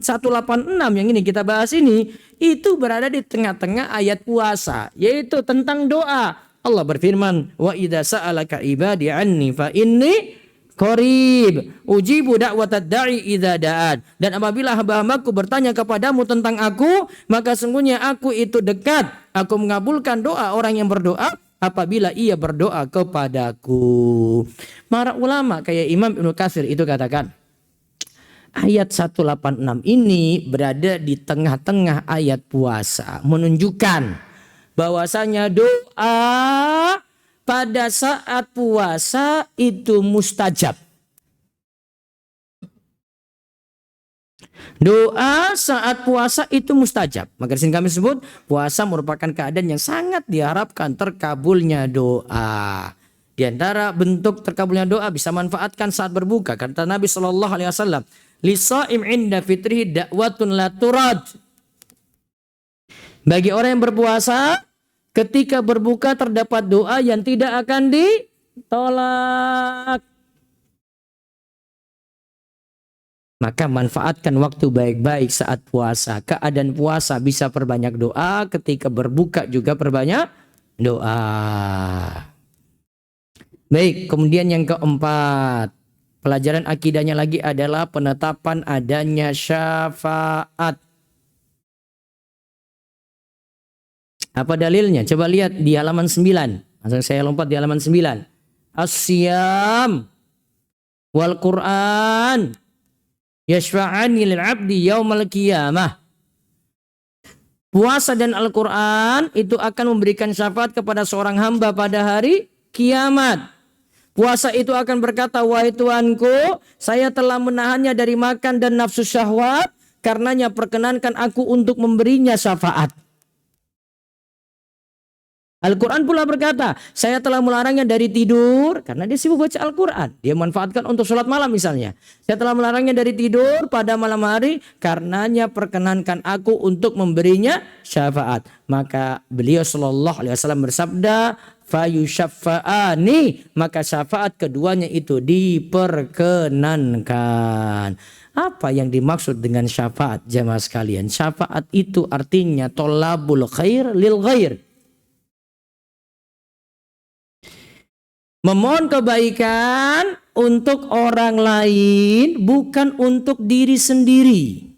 yang ini kita bahas ini itu berada di tengah-tengah ayat puasa, yaitu tentang doa. Allah berfirman, "Wa idza sa'alaka ibadi anni fa inni qarib, ujibu da'watad da'i idza da'an." Dan apabila hamba-hambaku bertanya kepadamu tentang aku, maka sungguhnya aku itu dekat. Aku mengabulkan doa orang yang berdoa apabila ia berdoa kepadaku. Para ulama kayak Imam Ibnu Katsir itu katakan, ayat 186 ini berada di tengah-tengah ayat puasa, menunjukkan bahwasanya doa pada saat puasa itu mustajab. Doa saat puasa itu mustajab. Maka di sini kami sebut puasa merupakan keadaan yang sangat diharapkan terkabulnya doa. Di antara bentuk terkabulnya doa bisa manfaatkan saat berbuka. Kata Nabi SAW, "Lisa'im inda fitrihi da'watun la turad." Bagi orang yang berpuasa, ketika berbuka terdapat doa yang tidak akan ditolak. Maka manfaatkan waktu baik-baik saat puasa. Keadaan puasa bisa perbanyak doa, ketika berbuka juga perbanyak doa. Baik, kemudian yang keempat, pelajaran akidahnya lagi adalah penetapan adanya syafaat. Apa dalilnya? Coba lihat di halaman 9. Langsung saya lompat di halaman 9. As-siyam wal Qur'an yashfa'ani lil 'abdi yaumal qiyamah. Puasa dan Al-Qur'an itu akan memberikan syafaat kepada seorang hamba pada hari kiamat. Puasa itu akan berkata, "Wahai Tuanku, saya telah menahannya dari makan dan nafsu syahwat, karenanya perkenankan aku untuk memberinya syafaat." Al-Quran pula berkata, saya telah melarangnya dari tidur, karena dia sibuk baca Al-Quran. Dia manfaatkan untuk sholat malam misalnya. Saya telah melarangnya dari tidur pada malam hari, karenanya perkenankan aku untuk memberinya syafaat. Maka beliau SAW bersabda, "Fayusyafa'ani," maka syafaat keduanya itu diperkenankan. Apa yang dimaksud dengan syafaat, jemaah sekalian? Syafaat itu artinya tolabul khair lil ghair. Memohon kebaikan untuk orang lain, bukan untuk diri sendiri.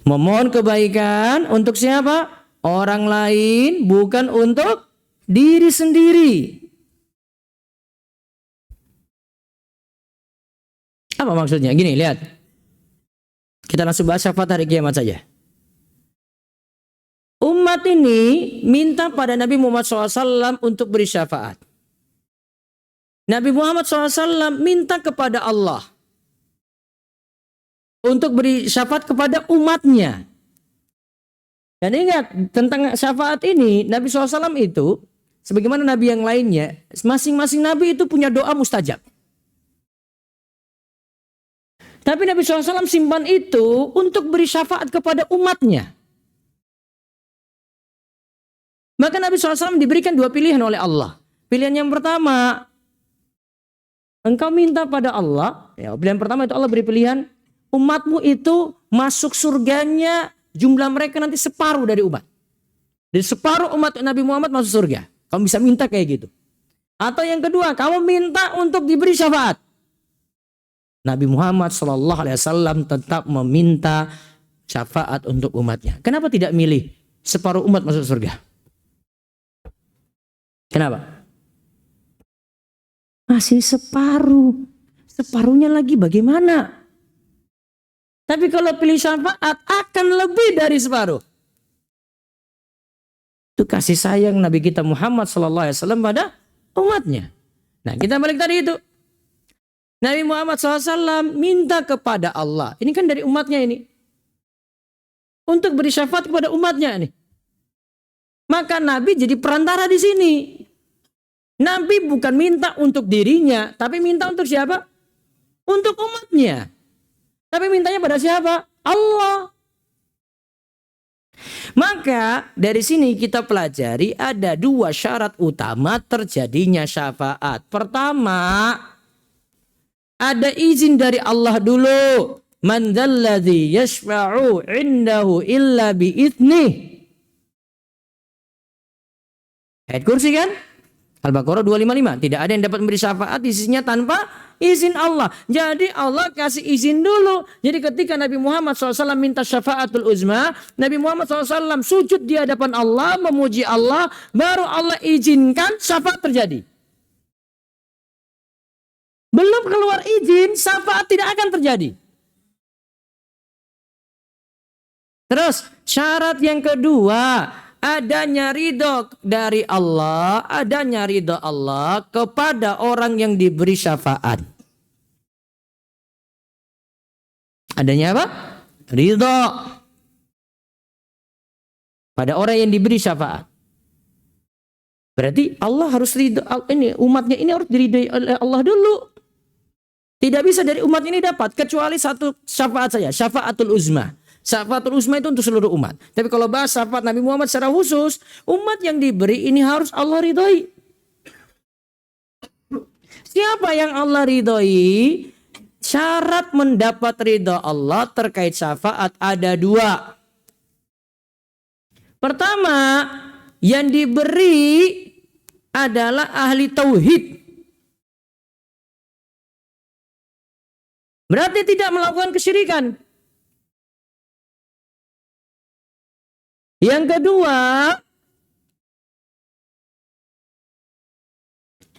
Memohon kebaikan untuk siapa? Orang lain, bukan untuk diri sendiri. Apa maksudnya? Gini, lihat. Kita langsung bahas syafaat hari kiamat saja. Umat umat ini minta pada Nabi Muhammad SAW untuk beri syafaat. Nabi Muhammad SAW minta kepada Allah untuk beri syafaat kepada umatnya. Dan ingat tentang syafaat ini, Nabi SAW itu sebagaimana Nabi yang lainnya, masing-masing Nabi itu punya doa mustajab. Tapi Nabi SAW simpan itu untuk beri syafaat kepada umatnya. Maka Nabi SAW diberikan dua pilihan oleh Allah. Pilihan yang pertama, engkau minta pada Allah. Ya, pilihan pertama itu Allah beri pilihan, umatmu itu masuk surganya, jumlah mereka nanti separuh dari umat. Dari separuh umat Nabi Muhammad masuk surga. Kamu bisa minta kayak gitu. Atau yang kedua, kamu minta untuk diberi syafaat. Nabi Muhammad SAW tetap meminta syafaat untuk umatnya. Kenapa tidak milih separuh umat masuk surga? Kenapa? Masih separuh. Separuhnya lagi bagaimana? Tapi kalau pilih syafaat akan lebih dari separuh. Itu kasih sayang Nabi kita Muhammad SAW pada umatnya. Nah, kita balik tadi itu. Nabi Muhammad SAW minta kepada Allah. Ini kan dari umatnya ini. Untuk beri syafaat kepada umatnya ini. Maka Nabi jadi perantara di sini. Nabi bukan minta untuk dirinya, tapi minta untuk siapa? Untuk umatnya. Tapi mintanya pada siapa? Allah. Maka dari sini kita pelajari ada dua syarat utama terjadinya syafaat. Pertama, ada izin dari Allah dulu. Man dzalladzi yashfa'u 'indahu illa bi'idnih. Ayat kursi kan? Al-Baqarah 255. Tidak ada yang dapat memberi syafaat di sisinya tanpa izin Allah. Jadi Allah kasih izin dulu. Jadi ketika Nabi Muhammad SAW minta syafaatul uzma, Nabi Muhammad SAW sujud di hadapan Allah, memuji Allah, baru Allah izinkan syafaat terjadi. Belum keluar izin, syafaat tidak akan terjadi. Terus syarat yang kedua, adanya ridho dari Allah, adanya ridho Allah kepada orang yang diberi syafaat. Adanya apa? Ridho pada orang yang diberi syafaat. Berarti Allah harus ridho, ini umatnya ini harus diridhoi oleh Allah dulu. Tidak bisa dari umat ini dapat kecuali satu syafaat saja, syafaatul uzma. Syafaatul uzma itu untuk seluruh umat. Tapi kalau bahas syafaat Nabi Muhammad secara khusus, umat yang diberi ini harus Allah ridhoi. Siapa yang Allah ridhoi? Syarat mendapat ridha Allah terkait syafaat ada dua. Pertama, yang diberi adalah ahli tauhid. Berarti tidak melakukan kesyirikan. Yang kedua,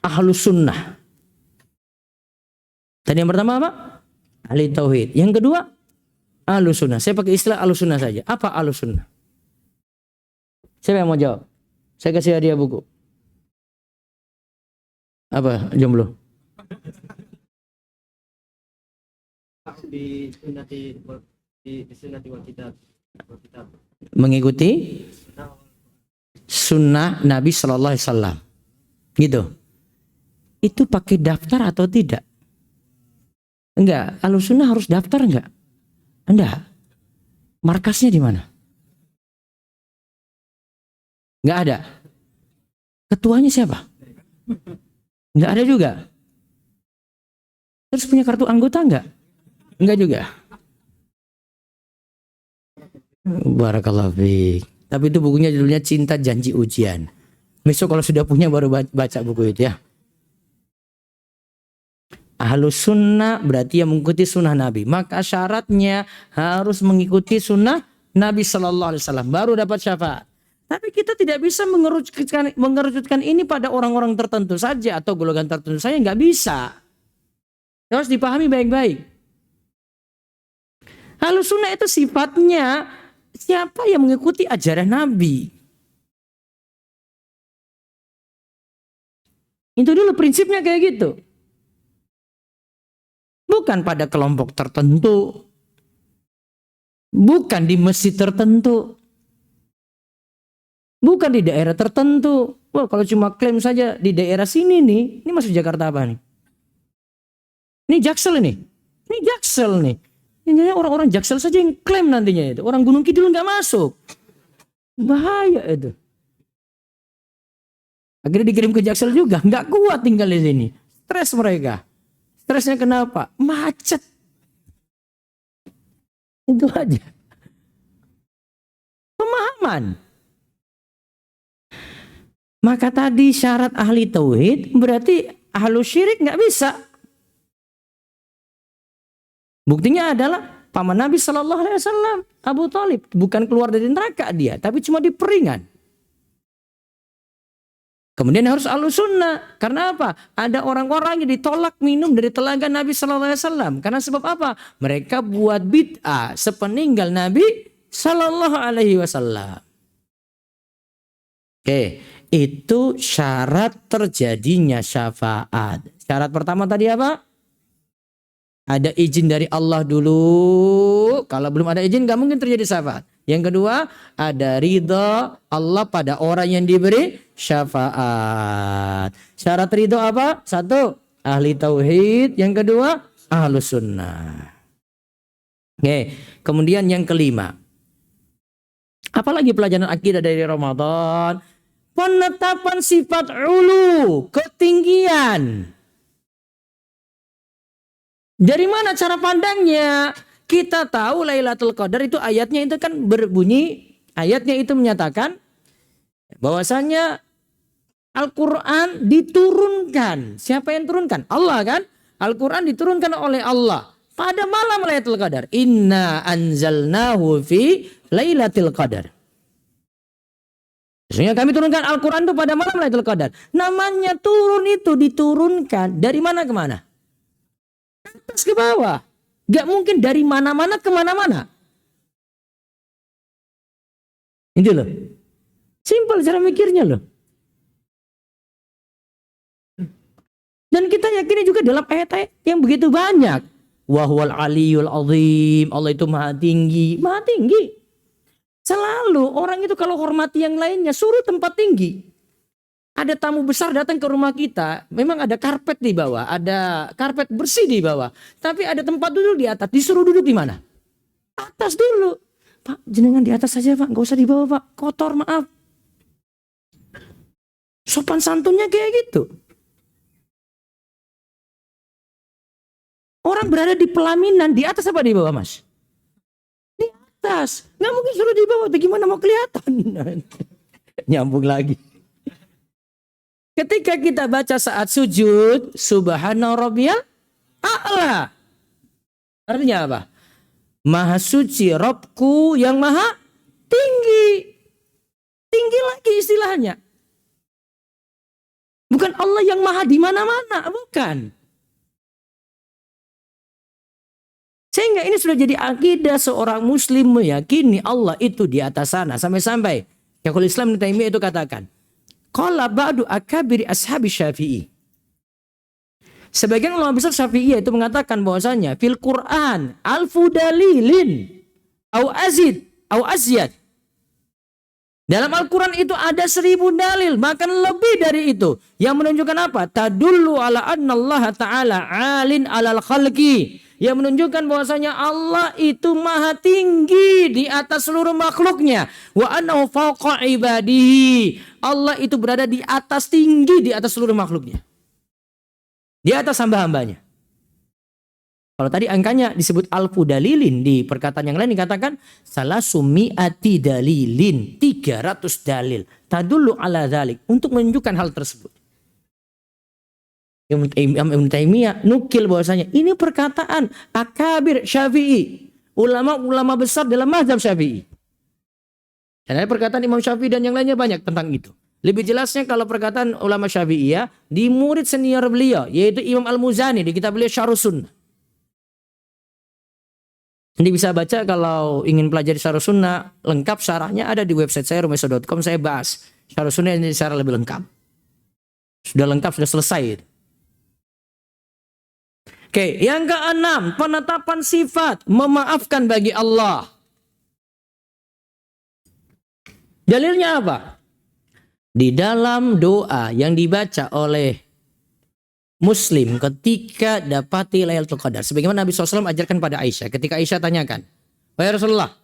ahlus sunnah. Tadi yang pertama apa? Ahli tauhid. Yang kedua, ahlus sunnah. Saya pakai istilah ahlus sunnah saja. Apa ahlus sunnah? Siapa yang mau jawab? Saya kasih hadiah buku. Apa? Jomblo. Di sunnati wal kitab. Mengikuti sunnah Nabi Sallallahu Alaihi Wasallam, gitu. Itu pakai daftar atau tidak? Enggak. Ahlus sunnah harus daftar enggak? Enggak. Markasnya di mana? Enggak ada. Ketuanya siapa? Enggak ada juga. Terus punya kartu anggota enggak? Enggak juga. Barakallahu fiik. Tapi itu bukunya judulnya Cinta Janji Ujian. Besok kalau sudah punya baru baca buku itu ya. Ahlus sunnah berarti yang mengikuti sunnah Nabi. Maka syaratnya harus mengikuti sunnah Nabi Sallallahu Alaihi Wasallam baru dapat syafaat. Tapi kita tidak bisa mengerucutkan ini pada orang-orang tertentu saja atau golongan tertentu saja, nggak bisa. Harus dipahami baik-baik. Ahlus sunnah itu sifatnya siapa yang mengikuti ajaran Nabi. Itu dulu prinsipnya kayak gitu. Bukan pada kelompok tertentu. Bukan di masjid tertentu. Bukan di daerah tertentu. Wah, kalau cuma klaim saja di daerah sini nih, ini masuk Jakarta apa nih? Ini Jaksel ini. Ini Jaksel nih. Ini orang-orang Jaksel saja yang klaim nantinya itu. Orang Gunung Kidul nggak masuk. Bahaya itu. Akhirnya dikirim ke Jaksel juga. Nggak kuat tinggal di sini. Stres mereka. Stresnya kenapa? Macet. Itu aja. Pemahaman. Maka tadi syarat ahli tauhid berarti ahlu syirik nggak bisa. Buktinya adalah paman Nabi Shallallahu Alaihi Wasallam, Abu Thalib, bukan keluar dari neraka dia, tapi cuma diperingan. Kemudian harus ahlu sunnah. Karena apa? Ada orang-orang yang ditolak minum dari telaga Nabi Shallallahu Alaihi Wasallam. Karena sebab apa? Mereka buat bid'ah sepeninggal Nabi Shallallahu Alaihi Wasallam. Oke, itu syarat terjadinya syafaat. Syarat pertama tadi apa? Ada izin dari Allah dulu. Kalau belum ada izin gak mungkin terjadi syafaat. Yang kedua, ada ridha Allah pada orang yang diberi syafaat. Syarat ridha apa? Satu, ahli tauhid. Yang kedua, ahlu sunnah. Oke, kemudian yang kelima. Apalagi pelajaran akidah dari Ramadan? Penetapan sifat ulu, ketinggian. Dari mana cara pandangnya? Kita tahu Lailatul Qadar itu ayatnya itu kan berbunyi, ayatnya itu menyatakan bahwasanya Al-Quran diturunkan. Siapa yang turunkan? Allah kan? Al-Quran diturunkan oleh Allah pada malam Lailatul Qadar. Inna anzalnahu fi Lailatul Qadar. Sesungguhnya kami turunkan Al-Quran itu pada malam Lailatul Qadar. Namanya turun itu diturunkan dari mana ke mana? Atas ke bawah. Gak mungkin dari mana-mana ke mana-mana. Itu loh. Simpel cara mikirnya loh. Dan kita yakini juga dalam ayat-ayat yang begitu banyak. Wahwal aliyul azim. Allah itu maha tinggi. Maha tinggi. Selalu orang itu kalau hormati yang lainnya suruh tempat tinggi. Ada tamu besar datang ke rumah kita, memang ada karpet di bawah, ada karpet bersih di bawah, tapi ada tempat duduk di atas. Disuruh duduk di mana? Atas dulu. Pak, jenengan di atas saja Pak, nggak usah di bawah Pak, kotor maaf. Sopan santunnya kayak gitu. Orang berada di pelaminan, di atas apa di bawah Mas? Di atas. Nggak mungkin suruh di bawah, bagaimana mau kelihatan? Nyambung lagi. Ketika kita baca saat sujud, Subhana rabbiyal a'la. Artinya apa? Maha suci Rabbku yang maha tinggi. Tinggi lagi istilahnya. Bukan Allah yang maha di mana-mana, bukan. Sehingga ini sudah jadi akidah seorang muslim meyakini Allah itu di atas sana. Sampai-sampai Syekhul Islam Ibnu Taimiyah itu katakan, qala ba'du akabiri ashabi Syafi'i. Sebagian ulama besar Syafi'iyah itu mengatakan bahwasanya fil Quran alfu dalilin au azid au azyad. Dalam Al-Quran itu ada 1000 dalil, bahkan lebih dari itu. Yang menunjukkan apa? Tadullu ala anna Allah ta'ala alin alal khalqi. Yang menunjukkan bahwasanya Allah itu maha tinggi di atas seluruh makhluknya. Wa annahu fawqa ibadihi. Allah itu berada di atas tinggi di atas seluruh makhluknya. Di atas hamba-hambanya. Kalau tadi angkanya disebut alfu dalilin, di perkataan yang lain dikatakan salah sumi'ati dalilin, 300 dalil. Tadullu ala dzalik, untuk menunjukkan hal tersebut. Ibnu Taimiyah nukil bahwasanya ini perkataan akabir Syafi'i, ulama-ulama besar dalam mazhab Syafi'i. Dan ada perkataan Imam Syafi'i dan yang lainnya banyak tentang itu. Lebih jelasnya kalau perkataan ulama Syafi'iyah di murid senior beliau, yaitu Imam Al-Muzani di kitab beliau Syarhus Sunnah. Nanti bisa baca kalau ingin pelajari Syarhus Sunnah lengkap, syarahnya ada di website saya rumeso.com. Saya bahas Syarhus Sunnah ini secara lebih lengkap. Sudah lengkap, sudah selesai. Oke, yang keenam, penetapan sifat memaafkan bagi Allah. Dalilnya apa? Di dalam doa yang dibaca oleh Muslim ketika dapati Lailatul Qadar. Sebagaimana Nabi SAW ajarkan pada Aisyah. Ketika Aisyah tanyakan, wahai Rasulullah,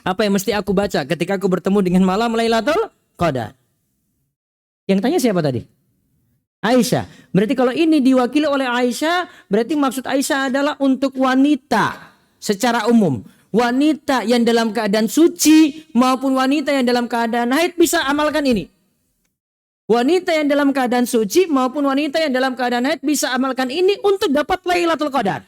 apa yang mesti aku baca ketika aku bertemu dengan malam Lailatul Qadar? Yang tanya siapa tadi? Aisyah. Berarti kalau ini diwakili oleh Aisyah, berarti maksud Aisyah adalah untuk wanita secara umum. Wanita yang dalam keadaan suci maupun wanita yang dalam keadaan haid bisa amalkan ini. Wanita yang dalam keadaan suci maupun wanita yang dalam keadaan haid bisa amalkan ini untuk dapat Lailatul Qadar.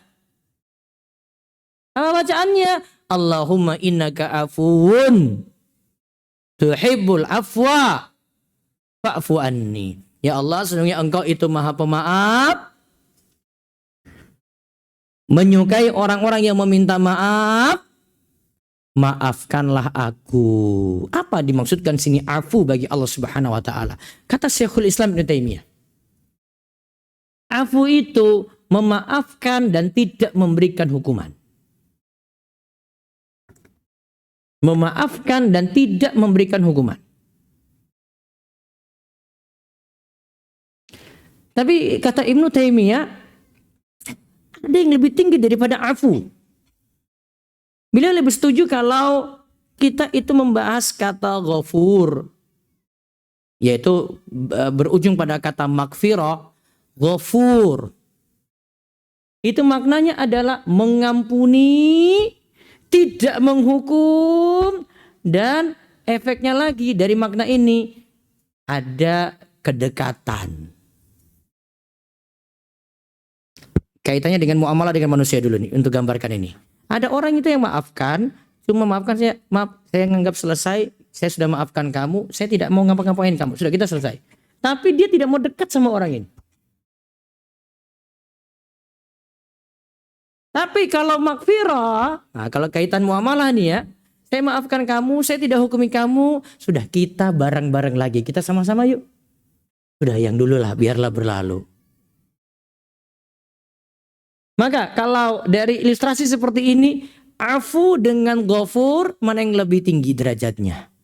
Apa bacaannya? Allahumma innaka afuwun tuhibbul afwa fa'fu anni. Ya Allah, sesungguhnya Engkau itu Maha Pemaaf, menyukai orang-orang yang meminta maaf, maafkanlah aku. Apa dimaksudkan sini afu bagi Allah Subhanahu wa taala? Kata Syekhul Islam Ibnu Taimiyah, afu itu memaafkan dan tidak memberikan hukuman. Memaafkan dan tidak memberikan hukuman. Tapi kata Ibnu Taimiyah, ada yang lebih tinggi daripada afu. Beliau lebih setuju kalau kita itu membahas kata ghafur, yaitu berujung pada kata maghfirah, ghafur. Itu maknanya adalah mengampuni, tidak menghukum, dan efeknya lagi dari makna ini ada kedekatan. Kaitannya dengan muamalah dengan manusia dulu nih untuk gambarkan ini. Ada orang itu yang maafkan, cuma maafkan saya, maaf saya nganggap selesai, saya sudah maafkan kamu, saya tidak mau ngapa-ngapain kamu, sudah kita selesai. Tapi dia tidak mau dekat sama orang ini. Tapi kalau maghfirah, nah kalau kaitan muamalah nih ya, saya maafkan kamu, saya tidak hukumi kamu, sudah kita bareng-bareng lagi, kita sama-sama yuk. Sudah yang dulu lah, biarlah berlalu. Maka kalau dari ilustrasi seperti ini, afu dengan ghafur, mana yang lebih tinggi derajatnya?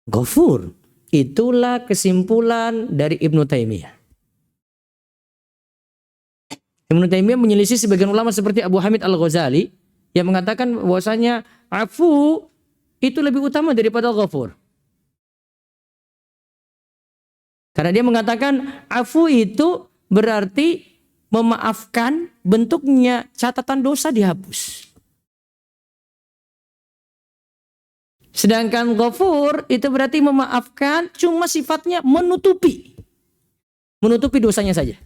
Ghafur. Itulah kesimpulan dari Ibnu Taimiyah. Ibnu Taimiyah menyelisih sebagian ulama seperti Abu Hamid Al-Ghazali yang mengatakan bahwasanya afu itu lebih utama daripada ghafur. Karena dia mengatakan afu itu berarti memaafkan, bentuknya catatan dosa dihapus. Sedangkan ghafur itu berarti memaafkan, cuma sifatnya menutupi dosanya saja.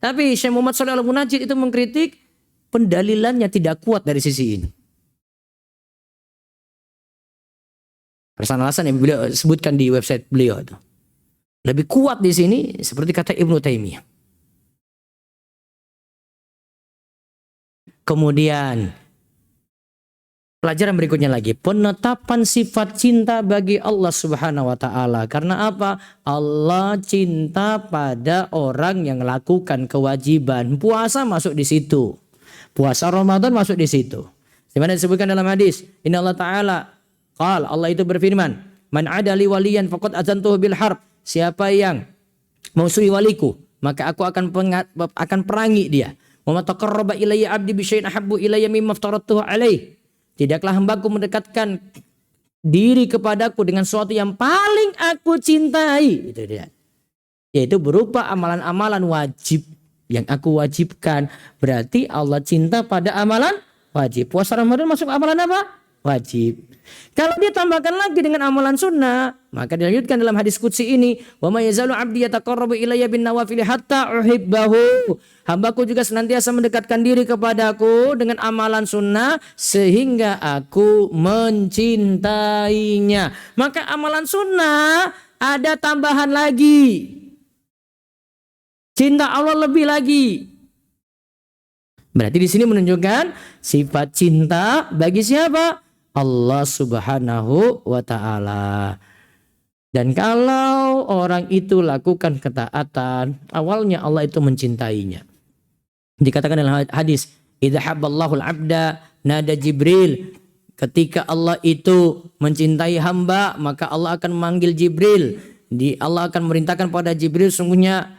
Tapi Syekh Muhammad Shalih Al-Munajjid itu mengkritik pendalilannya tidak kuat dari sisi ini. Alasan yang beliau sebutkan di website beliau itu lebih kuat di sini seperti kata Ibnu Taimiyah. Kemudian pelajaran berikutnya lagi, penetapan sifat cinta bagi Allah Subhanahu wa taala. Karena apa? Allah cinta pada orang yang melakukan kewajiban. Puasa masuk di situ. Puasa Ramadan masuk di situ. Dimana disebutkan dalam hadis, Inna Allah Ta'ala qala, Allah itu berfirman, man adali waliyan faqad azantuhu bil harb. Siapa yang musuhi waliku, maka aku akan perangi dia. Wa ma taqarraba ilayya 'abdi bi syai'in ahabbu ilayya mimma aftaratuhu alaih. Tidaklah hambaku mendekatkan diri kepadaku dengan sesuatu yang paling aku cintai. Itu dia. Yaitu berupa amalan-amalan wajib yang aku wajibkan. Berarti Allah cinta pada amalan wajib. Puasa Ramadan masuk amalan apa? Wajib. Kalau dia tambahkan lagi dengan amalan sunnah, maka dilanjutkan dalam hadis qudsi ini, wa may yazalu 'abdi yataqarrabu ilayya bin nawafil hatta uhibbahu. Hambaku juga senantiasa mendekatkan diri kepadaku dengan amalan sunnah sehingga aku mencintainya. Maka amalan sunnah ada tambahan lagi. Cinta Allah lebih lagi. Berarti di sini menunjukkan sifat cinta bagi siapa? Allah Subhanahu wa taala. Dan kalau orang itu lakukan ketaatan, awalnya Allah itu mencintainya. Dikatakan dalam hadis, idza habballahu al-'abda nada Jibril. Ketika Allah itu mencintai hamba, maka Allah akan memanggil Jibril. Allah akan merintahkan pada Jibril, sungguhnya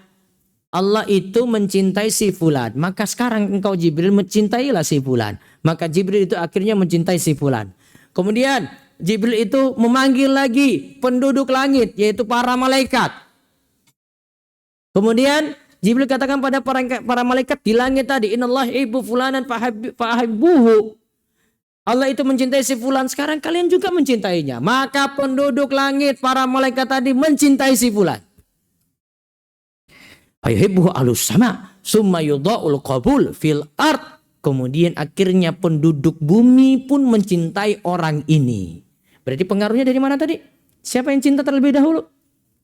Allah itu mencintai si fulan. Maka sekarang engkau Jibril mencintailah si fulan. Maka Jibril itu akhirnya mencintai si fulan. Kemudian Jibril itu memanggil lagi penduduk langit, yaitu para malaikat. Kemudian Jibril katakan pada para malaikat di langit tadi, innallaha yuhibbu fulanan fahibbuhu. Allah itu mencintai si fulan, sekarang kalian juga mencintainya. Maka penduduk langit, para malaikat tadi mencintai si fulan. Fayuhibbuhu ahlus sama, summa yudha'ul qabul fil ard. Kemudian akhirnya penduduk bumi pun mencintai orang ini. Berarti pengaruhnya dari mana tadi? Siapa yang cinta terlebih dahulu?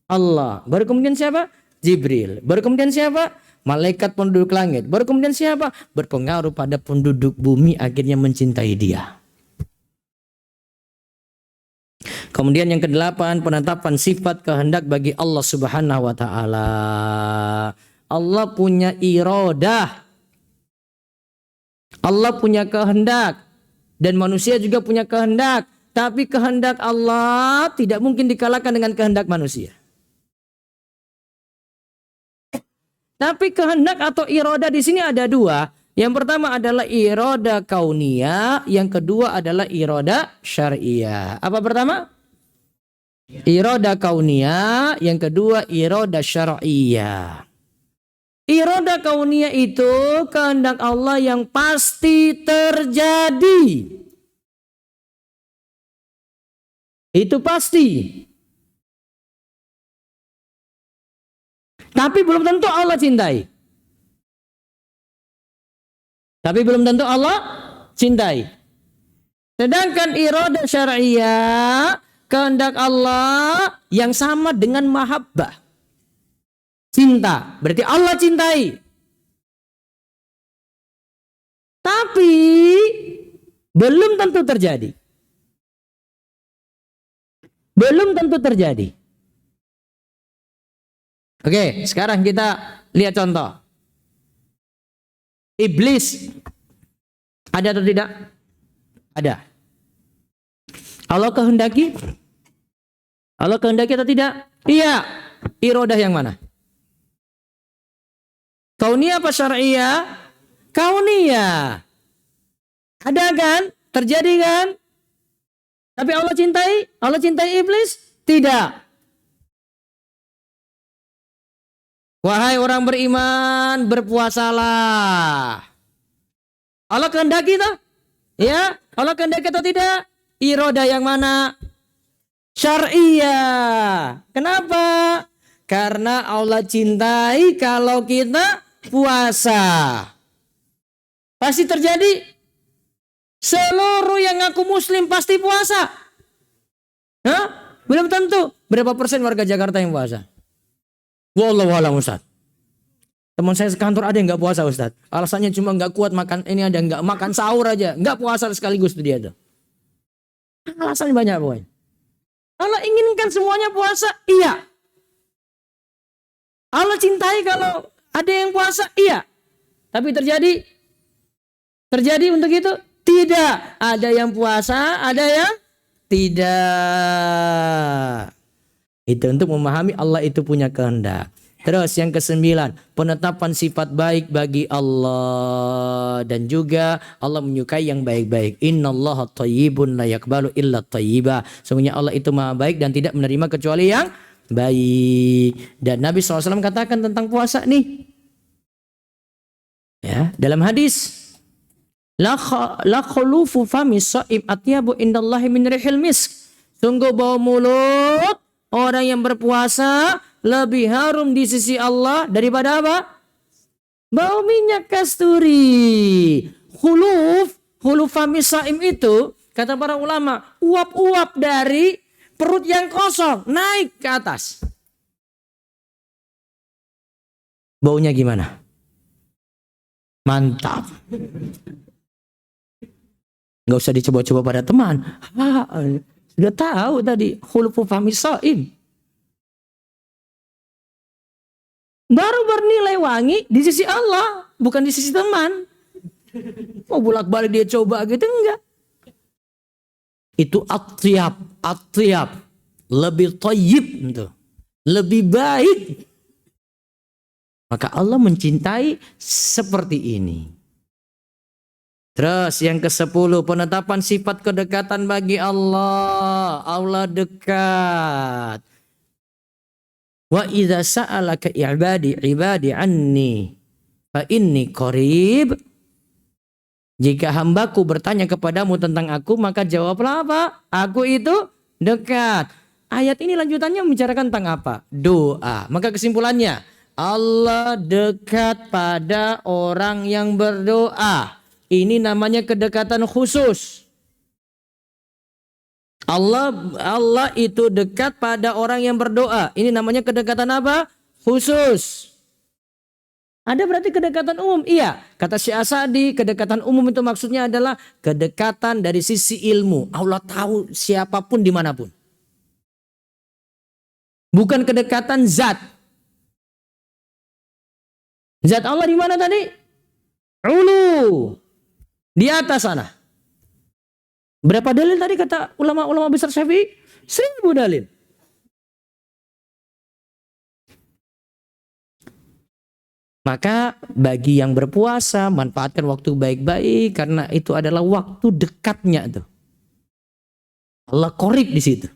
Allah. Baru kemudian siapa? Jibril. Baru kemudian siapa? Malaikat penduduk langit. Baru kemudian siapa? Berpengaruh pada penduduk bumi akhirnya mencintai dia. Kemudian yang kedelapan, penetapan sifat kehendak bagi Allah Subhanahu wa taala. Allah punya iradah. Allah punya kehendak dan manusia juga punya kehendak, tapi kehendak Allah tidak mungkin dikalahkan dengan kehendak manusia. Tapi kehendak atau iroda di sini ada dua. Yang pertama adalah iroda kauniyah, yang kedua adalah iroda syariah. Apa pertama? Iroda kauniyah, yang kedua iroda syariah. Iroda kauniyah itu kehendak Allah yang pasti terjadi. Itu pasti. Tapi belum tentu Allah cintai. Tapi belum tentu Allah cintai. Sedangkan iroda syariah, kehendak Allah yang sama dengan mahabbah. Cinta. Berarti Allah cintai. Tapi belum tentu terjadi. Belum tentu terjadi. Oke, sekarang kita lihat contoh. Iblis ada atau tidak? Ada. Allah kehendaki? Allah kehendaki atau tidak? Iya. Irodah yang mana? Kauniyah apa syariah? Kauniyah. Ada kan? Terjadi kan? Tapi Allah cintai? Allah cintai iblis? Tidak. Wahai orang beriman, berpuasalah. Allah kehendaki tak? Ya, Allah kehendaki atau tidak? Iroda yang mana? Syariah. Kenapa? Karena Allah cintai kalau kita puasa. Pasti terjadi. Seluruh yang ngaku muslim pasti puasa. Hah? Belum tentu. Berapa persen warga Jakarta yang puasa? Wallahualam Ustaz. Teman saya sekantor ada yang nggak puasa Ustaz. Alasannya cuma nggak kuat makan, ini ada nggak makan sahur aja, nggak puasa sekaligus tuh dia tuh. Alasannya banyak pokoknya. Allah inginkan semuanya puasa, iya. Allah cintai kalau ada yang puasa, iya. Tapi terjadi untuk itu tidak. Ada yang puasa, ada yang tidak. Itu untuk memahami Allah itu punya kehendak. Terus yang kesembilan, penetapan sifat baik bagi Allah. Dan juga Allah menyukai yang baik-baik. Innallaha thayyibun la yaqbalu illa thayyiba. Sesungguhnya Allah itu maha baik dan tidak menerima kecuali yang baik. Dan Nabi SAW katakan tentang puasa nih. Ya, dalam hadis. La khulufu fami sha'im atyabu indallahi min rihil misk. Sungguh bau mulut orang yang berpuasa lebih harum di sisi Allah daripada apa? Bau minyak kasturi. Khuluf fami sha'im itu kata para ulama, uap-uap dari perut yang kosong naik ke atas. Baunya gimana? Mantap. Nggak usah dicoba-coba pada teman. Sudah tahu tadi khulufu fami sha'im. baru bernilai wangi di sisi Allah, bukan di sisi teman. Mau bolak-balik dia coba gitu, enggak. Itu atyab, lebih thayyib itu, lebih baik. Maka Allah mencintai seperti ini. Terus yang ke-10, penetapan sifat kedekatan bagi Allah. Allah dekat. Wa idza sa'alaka ibadi anni fa inni qarib. Jika hambaku bertanya kepadamu tentang aku, maka jawablah apa? Aku itu dekat. Ayat ini lanjutannya membicarakan tentang apa? Doa. Maka kesimpulannya, Allah dekat pada orang yang berdoa. Ini namanya kedekatan khusus. Allah itu dekat pada orang yang berdoa. Ini namanya kedekatan apa? Khusus. Ada berarti kedekatan umum? Iya. Kata Syekh Asadi, kedekatan umum itu maksudnya adalah kedekatan dari sisi ilmu. Allah tahu siapapun dimanapun. Bukan kedekatan zat. Zat Allah di mana tadi? Ulu. Di atas sana. Berapa dalil tadi kata ulama-ulama besar Syafi'i? 1000 dalil. Maka bagi yang berpuasa, manfaatkan waktu baik-baik karena itu adalah waktu dekatnya tuh. Allah korib di situ.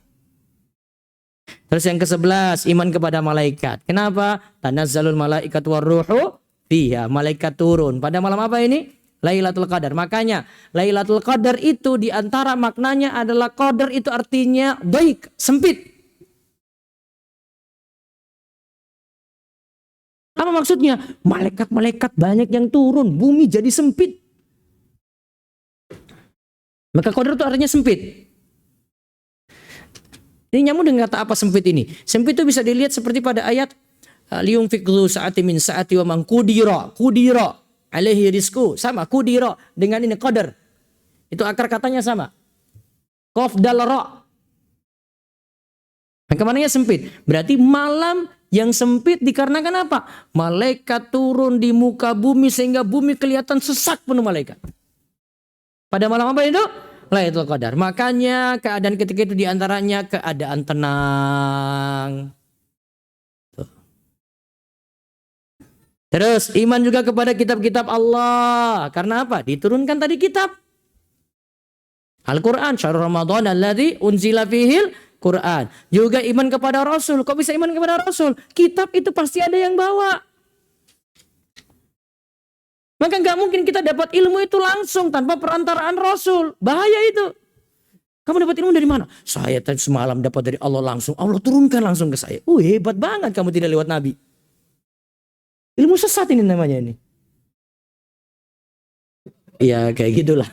Terus yang ke-11, iman kepada malaikat. Kenapa? Tanazzalul malaikat warruhu fiha. Malaikat turun. Pada malam apa ini? Lailatul Qadar. Makanya Lailatul Qadar itu diantara maknanya adalah qadar itu artinya baik, sempit. Apa maksudnya? Malaikat-malaikat banyak yang turun, bumi jadi sempit. Maka qadar itu artinya sempit. Ini nyambung dengan kata apa sempit ini? Sempit itu bisa dilihat seperti pada ayat liyunfiq dzu sa'ati min sa'ati wa man qudira alaihi rizqu, sama qudira dengan ini qadar. Itu akar katanya sama. Qaf dal ra. Maka mananya sempit. Berarti malam yang sempit dikarenakan apa? Malaikat turun di muka bumi sehingga bumi kelihatan sesak penuh malaikat. Pada malam apa itu? Lailatul Qadar. Makanya keadaan ketika itu diantaranya keadaan tenang. Terus iman juga kepada kitab-kitab Allah. Karena apa? Diturunkan tadi kitab. Al-Quran. Syahrul Ramadan alladzi unzila fihil Quran. Juga iman kepada Rasul. Kok bisa iman kepada Rasul? Kitab itu pasti ada yang bawa. Maka nggak mungkin kita dapat ilmu itu langsung tanpa perantaraan Rasul. Bahaya itu. Kamu dapat ilmu dari mana? Saya tadi semalam dapat dari Allah langsung. Allah turunkan langsung ke saya. Hebat banget kamu tidak lewat Nabi. Ilmu sesat ini namanya ini. Ya kayak gitulah.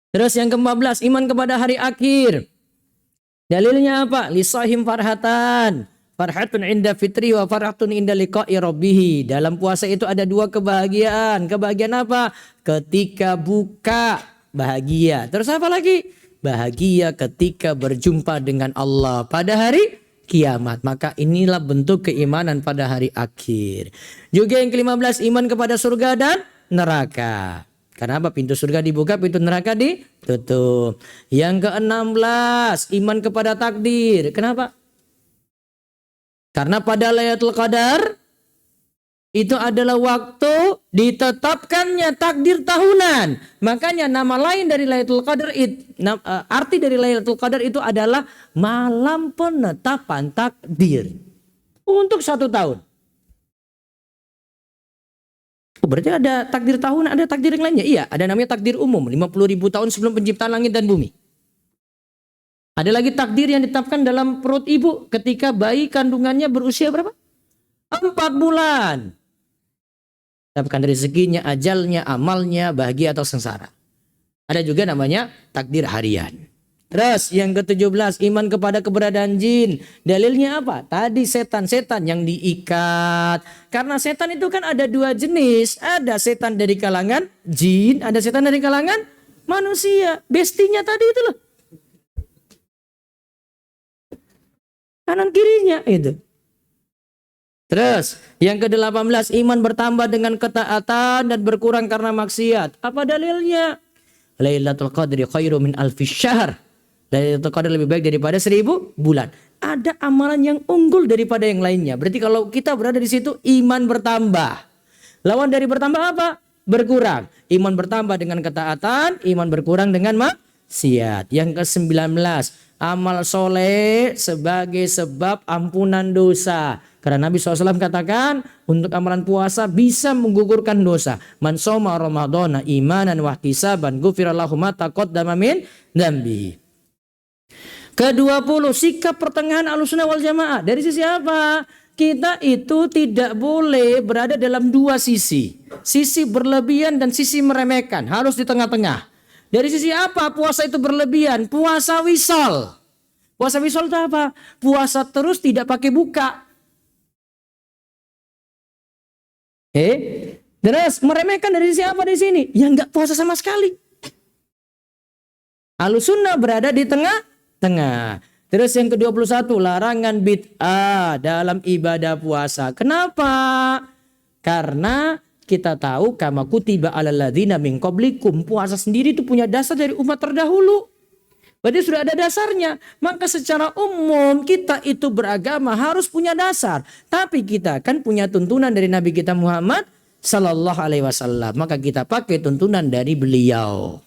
Terus yang ke-14, iman kepada hari akhir. Dalilnya apa? Lisahim farhatan. Farhatun inda fitri wa farhatun inda liqa'i rabbih. Dalam puasa itu ada dua kebahagiaan. Kebahagiaan apa? Ketika buka, bahagia. Terus apa lagi? Bahagia ketika berjumpa dengan Allah pada hari kiamat. Maka inilah bentuk keimanan pada hari akhir. Juga yang ke-15, iman kepada surga dan neraka. Kenapa? Pintu surga dibuka, pintu neraka ditutup. Yang ke-16, iman kepada takdir. Kenapa? Karena pada Lailatul Qadar itu adalah waktu ditetapkannya takdir tahunan. Makanya nama lain dari Lailatul Qadar arti dari Lailatul Qadar itu adalah malam penetapan takdir untuk 1 tahun. Berarti ada takdir tahunan, ada takdir yang lainnya. Iya, ada namanya takdir umum 50.000 tahun sebelum penciptaan langit dan bumi. Ada lagi takdir yang ditetapkan dalam perut ibu ketika bayi kandungannya berusia berapa? 4 bulan. Dapatkan rezekinya, ajalnya, amalnya, bahagia atau sengsara. Ada juga namanya takdir harian. Terus yang ke-17, iman kepada keberadaan jin. Dalilnya apa? Tadi setan-setan yang diikat. Karena setan itu kan ada 2 jenis. Ada setan dari kalangan jin, ada setan dari kalangan manusia. Bestinya tadi itu loh. kanan kirinya itu. Terus yang ke-18, iman bertambah dengan ketaatan dan berkurang karena maksiat. Apa dalilnya? Lailatul Qadri khairu min alfi syahr. Lailatul Qadri lebih baik daripada 1000 bulan. Ada amalan yang unggul daripada yang lainnya. Berarti kalau kita berada di situ, iman bertambah. Lawan dari bertambah apa? Berkurang. Iman bertambah dengan ketaatan, iman berkurang dengan maksiat. Yang ke-19, amal soleh sebagai sebab ampunan dosa. Karena Nabi SAW katakan untuk amalan puasa bisa menggugurkan dosa. Man shoma ramadhana imanan wa ihtisaban ghufira lahu ma taqaddama min dzambi. Ke-20, sikap pertengahan Ahlussunnah wal Jamaah. Dari sisi apa? Kita itu tidak boleh berada dalam dua sisi. Sisi berlebihan dan sisi meremehkan. Harus di tengah-tengah. Dari sisi apa puasa itu berlebihan? Puasa wisol. Puasa wisol itu apa? Puasa terus tidak pakai buka. Terus meremehkan dari sisi apa di sini? Yang nggak puasa sama sekali. Ahlussunnah berada di tengah-tengah. Terus yang ke-21, larangan bid'ah dalam ibadah puasa. Kenapa? Karena kita tahu kama kutiba alal ladzina min qablikum, puasa sendiri itu punya dasar dari umat terdahulu. Berarti sudah ada dasarnya. Maka secara umum kita itu beragama harus punya dasar. Tapi kita kan punya tuntunan dari Nabi kita Muhammad Sallallahu Alaihi Wasallam. Maka kita pakai tuntunan dari beliau.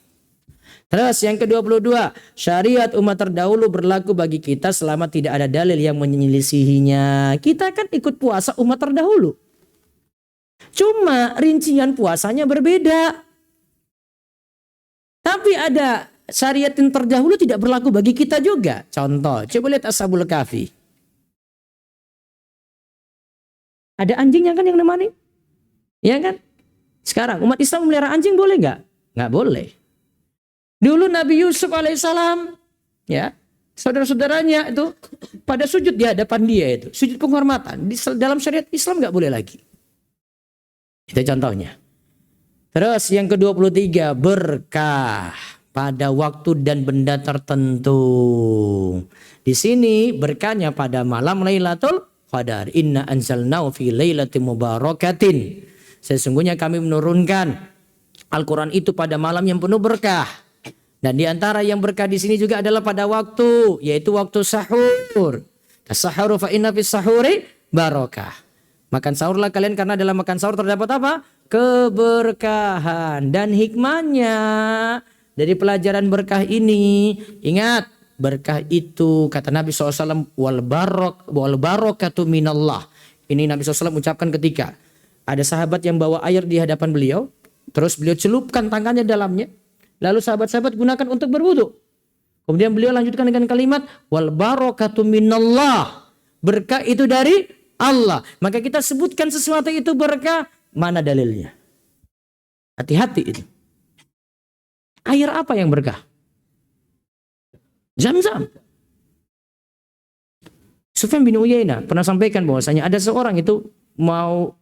Terus yang ke-22, syariat umat terdahulu berlaku bagi kita selama tidak ada dalil yang menyelisihinya. Kita kan ikut puasa umat terdahulu. Cuma rincian puasanya berbeda. Tapi ada syariat yang terdahulu tidak berlaku bagi kita juga. Contoh, coba lihat Ashabul Kahfi. Ada anjingnya kan yang nemani? Ya kan? Sekarang umat Islam memelihara anjing boleh nggak? Nggak boleh. Dulu Nabi Yusuf alaihissalam, ya, saudara-saudaranya itu pada sujud di hadapan dia itu, sujud penghormatan. Dalam syariat Islam nggak boleh lagi. Itu contohnya. Terus yang ke-23, berkah pada waktu dan benda tertentu. Di sini berkahnya pada malam Lailatul Qadar. Inna anzalnahu fi lailatin mubarakatin. Sesungguhnya kami menurunkan Al-Quran itu pada malam yang penuh berkah. Dan di antara yang berkah di sini juga adalah pada waktu, yaitu waktu sahur. As-sahuru fa inna fis sahuri barakah. Makan sahurlah kalian karena dalam makan sahur terdapat apa? Keberkahan. Dan hikmahnya dari pelajaran berkah ini, ingat berkah itu kata Nabi SAW wal barakatu minallah. Ini Nabi SAW ucapkan ketika ada sahabat yang bawa air di hadapan beliau, terus beliau celupkan tangannya dalamnya, lalu sahabat-sahabat gunakan untuk berwudu. Kemudian beliau lanjutkan dengan kalimat wal barakatu minallah. Berkah itu dari Allah. Maka kita sebutkan sesuatu itu berkah, mana dalilnya? Hati-hati itu. Air apa yang berkah? Zam-zam. Sufyan bin Uyainah pernah sampaikan bahwasanya ada seorang itu mau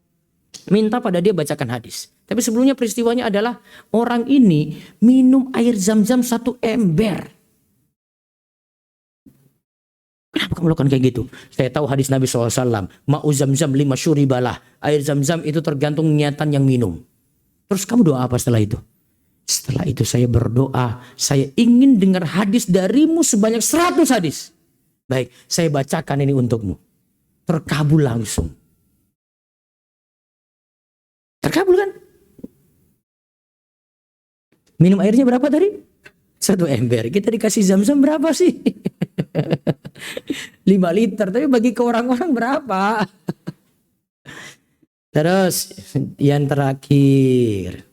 minta pada dia bacakan hadis. Tapi sebelumnya peristiwanya adalah orang ini minum air zam-zam 1 ember. Kenapa kamu lakukan kayak gitu? Saya tahu hadis Nabi SAW. Ma'u zam-zam 5 syuribalah. Air zam-zam itu tergantung niatan yang minum. Terus kamu doa apa setelah itu? Setelah itu saya berdoa. Saya ingin dengar hadis darimu sebanyak 100 hadis. Baik, saya bacakan ini untukmu. Terkabul langsung. Terkabul kan? Minum airnya berapa tadi? 1 ember. Kita dikasih zam-zam berapa sih? 5 liter. Tapi bagi ke orang-orang berapa? Terus yang terakhir.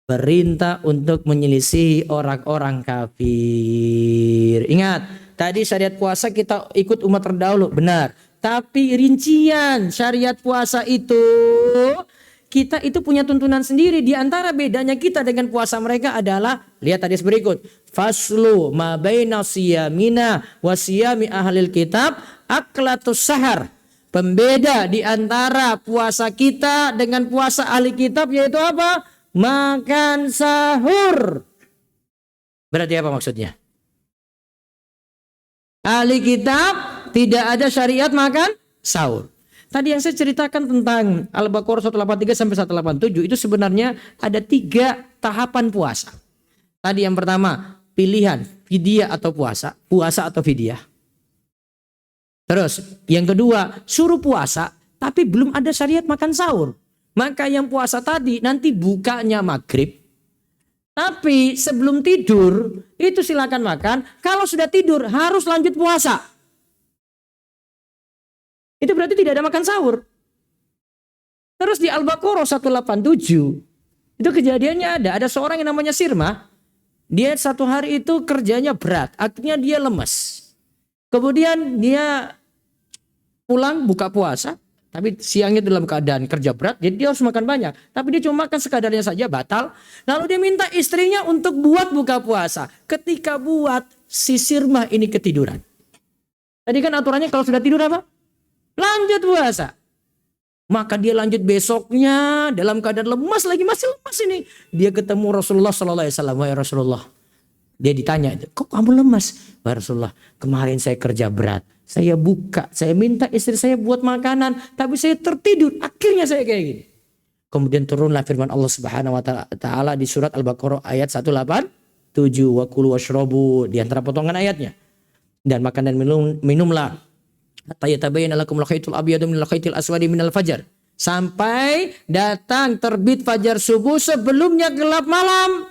Perintah untuk menyelisihi orang-orang kafir. Ingat, tadi syariat puasa kita ikut umat terdahulu. Benar. Tapi rincian syariat puasa itu, kita itu punya tuntunan sendiri. Di antara bedanya kita dengan puasa mereka adalah, lihat hadis berikut. Faslu ma baina siyamina wa siyami ahlil kitab aklatus sahar. Pembeda di antara puasa kita dengan puasa ahli kitab yaitu apa? Makan sahur. Berarti apa maksudnya? Ahli kitab Tidak ada syariat makan sahur. Tadi yang saya ceritakan tentang Al-Baqarah 183 sampai 187 itu sebenarnya ada 3 tahapan puasa. Tadi yang pertama, pilihan fidyah atau puasa atau fidyah. Terus yang kedua, suruh puasa tapi belum ada syariat makan sahur. Maka yang puasa tadi nanti bukanya maghrib. Tapi sebelum tidur itu silakan makan. Kalau sudah tidur harus lanjut puasa. Itu berarti tidak ada makan sahur. Terus di Al-Baqarah 187 itu kejadiannya ada seorang yang namanya Sirmah. Dia satu hari itu kerjanya berat, akhirnya dia lemes. Kemudian dia pulang buka puasa, tapi siangnya dalam keadaan kerja berat, jadi dia harus makan banyak. Tapi dia cuma makan sekadarnya saja, batal. Lalu dia minta istrinya untuk buat buka puasa. Ketika buat, si Sirmah ini ketiduran. Tadi kan aturannya kalau sudah tidur apa? Lanjut puasa. Maka dia lanjut besoknya dalam keadaan lemas lagi, masih lemas ini. Dia ketemu Rasulullah SAW. Wahai Rasulullah. Dia ditanya, kok kamu lemas? Wahai Rasulullah, kemarin saya kerja berat. Saya buka, saya minta istri saya buat makanan. Tapi saya tertidur, akhirnya saya kayak gini. Kemudian turunlah firman Allah Subhanahu wa Ta'ala di surat Al-Baqarah ayat 187. Wa kulu washrabu, di antara potongan ayatnya. Dan makan dan minumlah. Hatta yatabayyana lakum al-khaytul abyadu minal khaytil aswadi minal fajar. Sampai datang terbit fajar subuh sebelumnya gelap malam.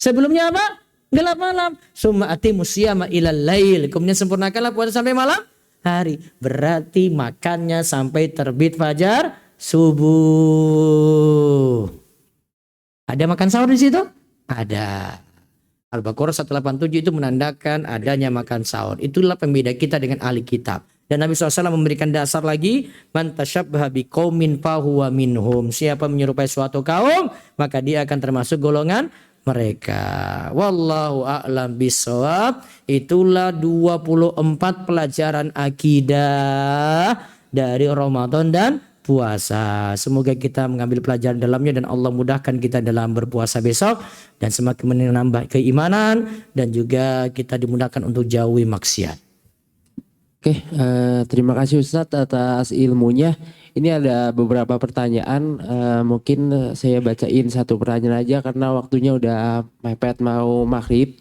Sebelumnya apa? Gelap malam. Summa atimus siyama ilal lail. Kemudian sempurnakanlah puasa sampai malam hari. Berarti makannya sampai terbit fajar subuh. Ada makan sahur di situ? Ada. Al-Baqarah 187 itu menandakan adanya makan sahur. Itulah pembeda kita dengan ahli kitab. Dan Nabi SAW memberikan dasar lagi, man tasyabbaha biqaumin fahuwa minhum. Siapa menyerupai suatu kaum, maka dia akan termasuk golongan mereka. Wallahu a'lam bishawab. Itulah 24 pelajaran akidah dari Ramadan dan puasa. Semoga kita mengambil pelajaran dalamnya dan Allah mudahkan kita dalam berpuasa besok dan semakin menambah keimanan dan juga kita dimudahkan untuk jauhi maksiat. Oke, terima kasih Ustadz atas ilmunya. Ini ada beberapa pertanyaan, mungkin saya bacain satu pertanyaan aja karena waktunya udah mepet mau maghrib.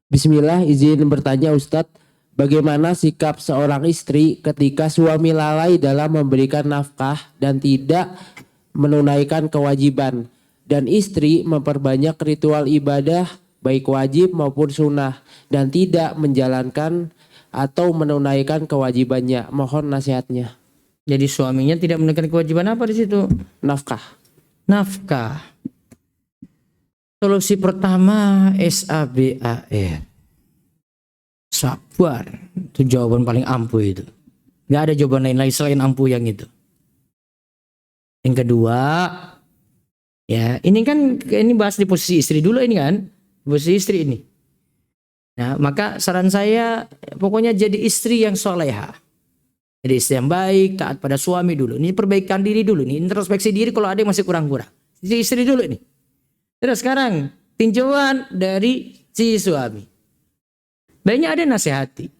Bismillah, izin bertanya Ustadz. Bagaimana sikap seorang istri ketika suami lalai dalam memberikan nafkah dan tidak menunaikan kewajiban, dan istri memperbanyak ritual ibadah baik wajib maupun sunnah dan tidak menjalankan atau menunaikan kewajibannya? Mohon nasihatnya. Jadi suaminya tidak menunaikan kewajiban apa di situ? Nafkah. Nafkah. Solusi pertama SABAR. Sabar. Itu jawaban paling ampuh itu. Gak ada jawaban lain selain ampuh yang itu. Yang kedua, ya ini kan ini bahas di posisi istri dulu ini kan. Posisi istri ini. Nah, maka saran saya pokoknya jadi istri yang soleha. Jadi istri yang baik, taat pada suami dulu. Ini perbaikan diri dulu. Ini introspeksi diri kalau ada yang masih kurang-kurang. Jadi istri dulu ini. Terus sekarang tinjauan dari si suami. Baiknya ada nasihati.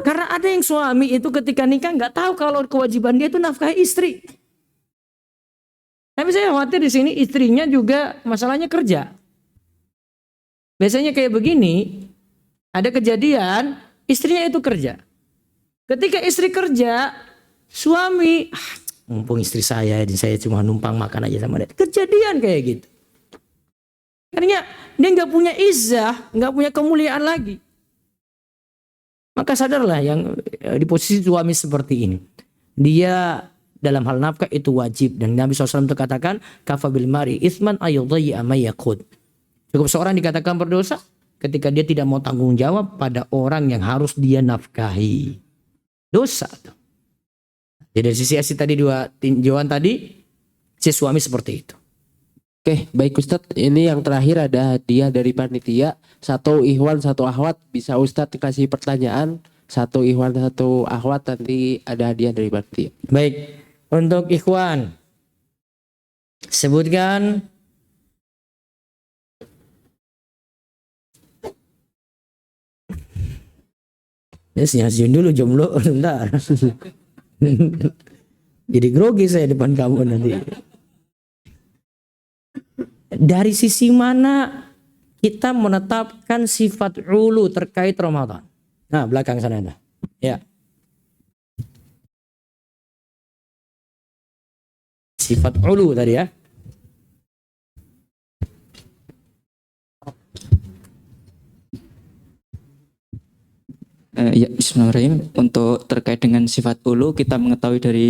Karena ada yang suami itu ketika nikah nggak tahu kalau kewajiban dia itu nafkahi istri. Tapi saya khawatir di sini istrinya juga masalahnya kerja. Biasanya kayak begini, ada kejadian istrinya itu kerja. Ketika istri kerja, suami, mumpung istri saya cuma numpang makan aja sama dia. Kejadian kayak gitu. Karena dia nggak punya izzah, nggak punya kemuliaan lagi. Maka sadarlah yang di posisi suami seperti ini. Dia dalam hal nafkah itu wajib. Dan Nabi SAW itu katakan, kafa bil mari itsman ayyudayya ma yaqud. Cukup seorang dikatakan berdosa ketika dia tidak mau tanggung jawab pada orang yang harus dia nafkahi. Dosa. Jadi dari sisi tadi dua tinjauan tadi, si suami seperti itu. Oke, baik Ustadz. Ini yang terakhir ada hadiah dari panitia. 1 ikhwan, 1 akhwat. Bisa Ustadz kasih pertanyaan. 1 ikhwan, 1 akhwat. Nanti ada hadiah dari panitia. Baik, untuk ikhwan sebutkan Ya siap dulu jomblo bentar. Jadi grogi saya depan kamu nanti. Dari sisi mana kita menetapkan sifat ulu terkait Ramadan? Nah, belakang sana ada. Ya. Sifat ulu tadi ya. Ya, Bismillahirrahmanirrahim. Untuk terkait dengan sifat ulu, kita mengetahui dari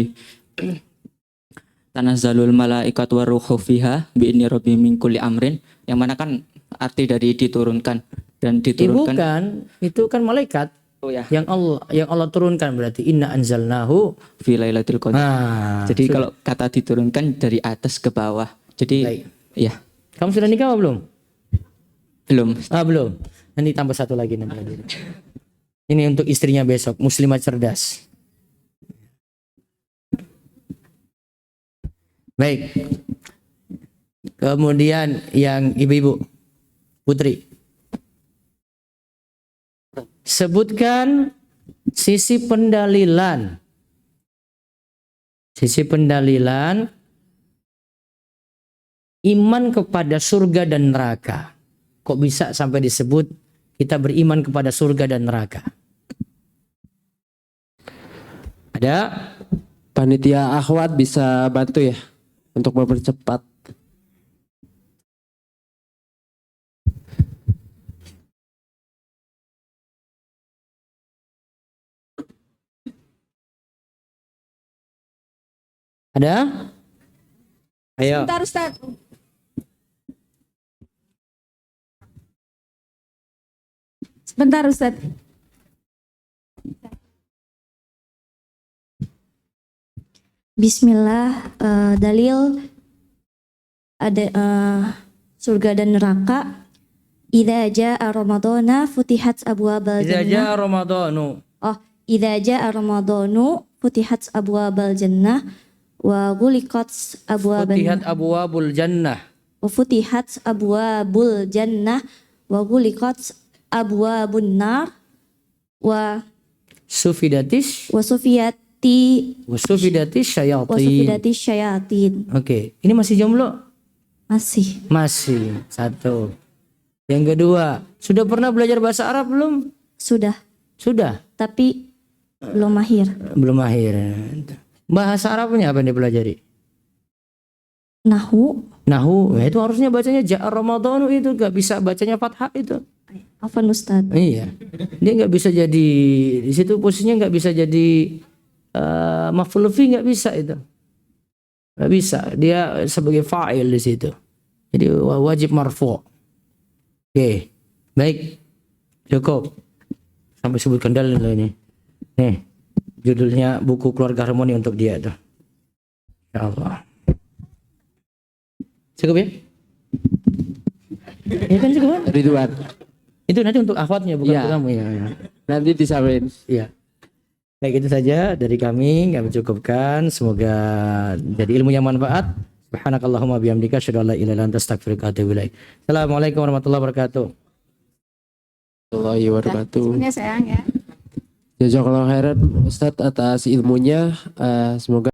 tanazzalul malaikat waruhu fiha bi'idni rabbihim min kulli amrin, yang mana kan arti dari diturunkan dan diturunkan. Bukan, itu kan malaikat Oh ya, yang Allah turunkan, berarti inna anzalnahu. fi lailatul qadar. Nah, Jadi sudah. kalau kata diturunkan dari atas ke bawah. Jadi Baik. ya, Kamu sudah nikah apa belum? belum. Belum. Nanti tambah satu lagi nanti. Ini untuk istrinya besok, muslimah cerdas. Baik. Kemudian yang ibu-ibu, Putri. Sebutkan sisi pendalilan. Sisi pendalilan iman kepada surga dan neraka. Kok bisa sampai disebut kita beriman kepada surga dan neraka? Ada? Panitia akhwat bisa bantu ya untuk mempercepat. Ada? Ayo. Sebentar Ustaz. Sebentar Ustaz. Bismillah, dalil ada surga dan neraka. Idza jaa ramadhana futihat abwabal Idza jannah. jaa Ramadhanu. Oh, idza jaa ramadhanu futihat abwabal jannah wa ghuliqat abwaban Futihat abwabul jannah. wa futihat abwabul jannah wa ghuliqat abwabun nar wa Sufidatis. sufiyati Sufidatis wa syayatin. sufidati syayatin. Oke. Ini masih jomblo? Masih Masih. Satu. Yang kedua, sudah pernah belajar bahasa Arab belum? sudah, Sudah. tapi belum mahir. Belum akhir. Bahasa Arabnya apa yang dipelajari? Nahu, Nahu, ya itu harusnya bacanya ja'a Ramadhanu, itu gak bisa bacanya fathah itu. afan Ustaz. Iya. Dia nggak bisa jadi di situ posisinya nggak bisa jadi maf'ul fi, nggak bisa itu. Nggak bisa. Dia sebagai fa'il di situ. Jadi wajib marfu'. Oke. Baik. Cukup. Sampai sebutkan dalil ini. Nih. Judulnya buku keluarga harmoni untuk dia tuh. Insyaallah. Cukup ya? Ya kan cukup kan? Ridwan. Itu nanti untuk akhwatnya bukan Iya. untuk kamu ya. Nanti disampaikan. Iya. Baik, itu saja dari kami cukupkan. Semoga jadi ilmu yang manfaat. Subhanakallahumma bihamdika asyhadu an la ilaha illa anta astaghfiruka wa atubu ilaik. Assalamualaikum warahmatullahi wabarakatuh. Warahmatullahi wabarakatuh. Sebenarnya sayang ya. Jazakallahu khairan Ustadz atas ilmunya. Semoga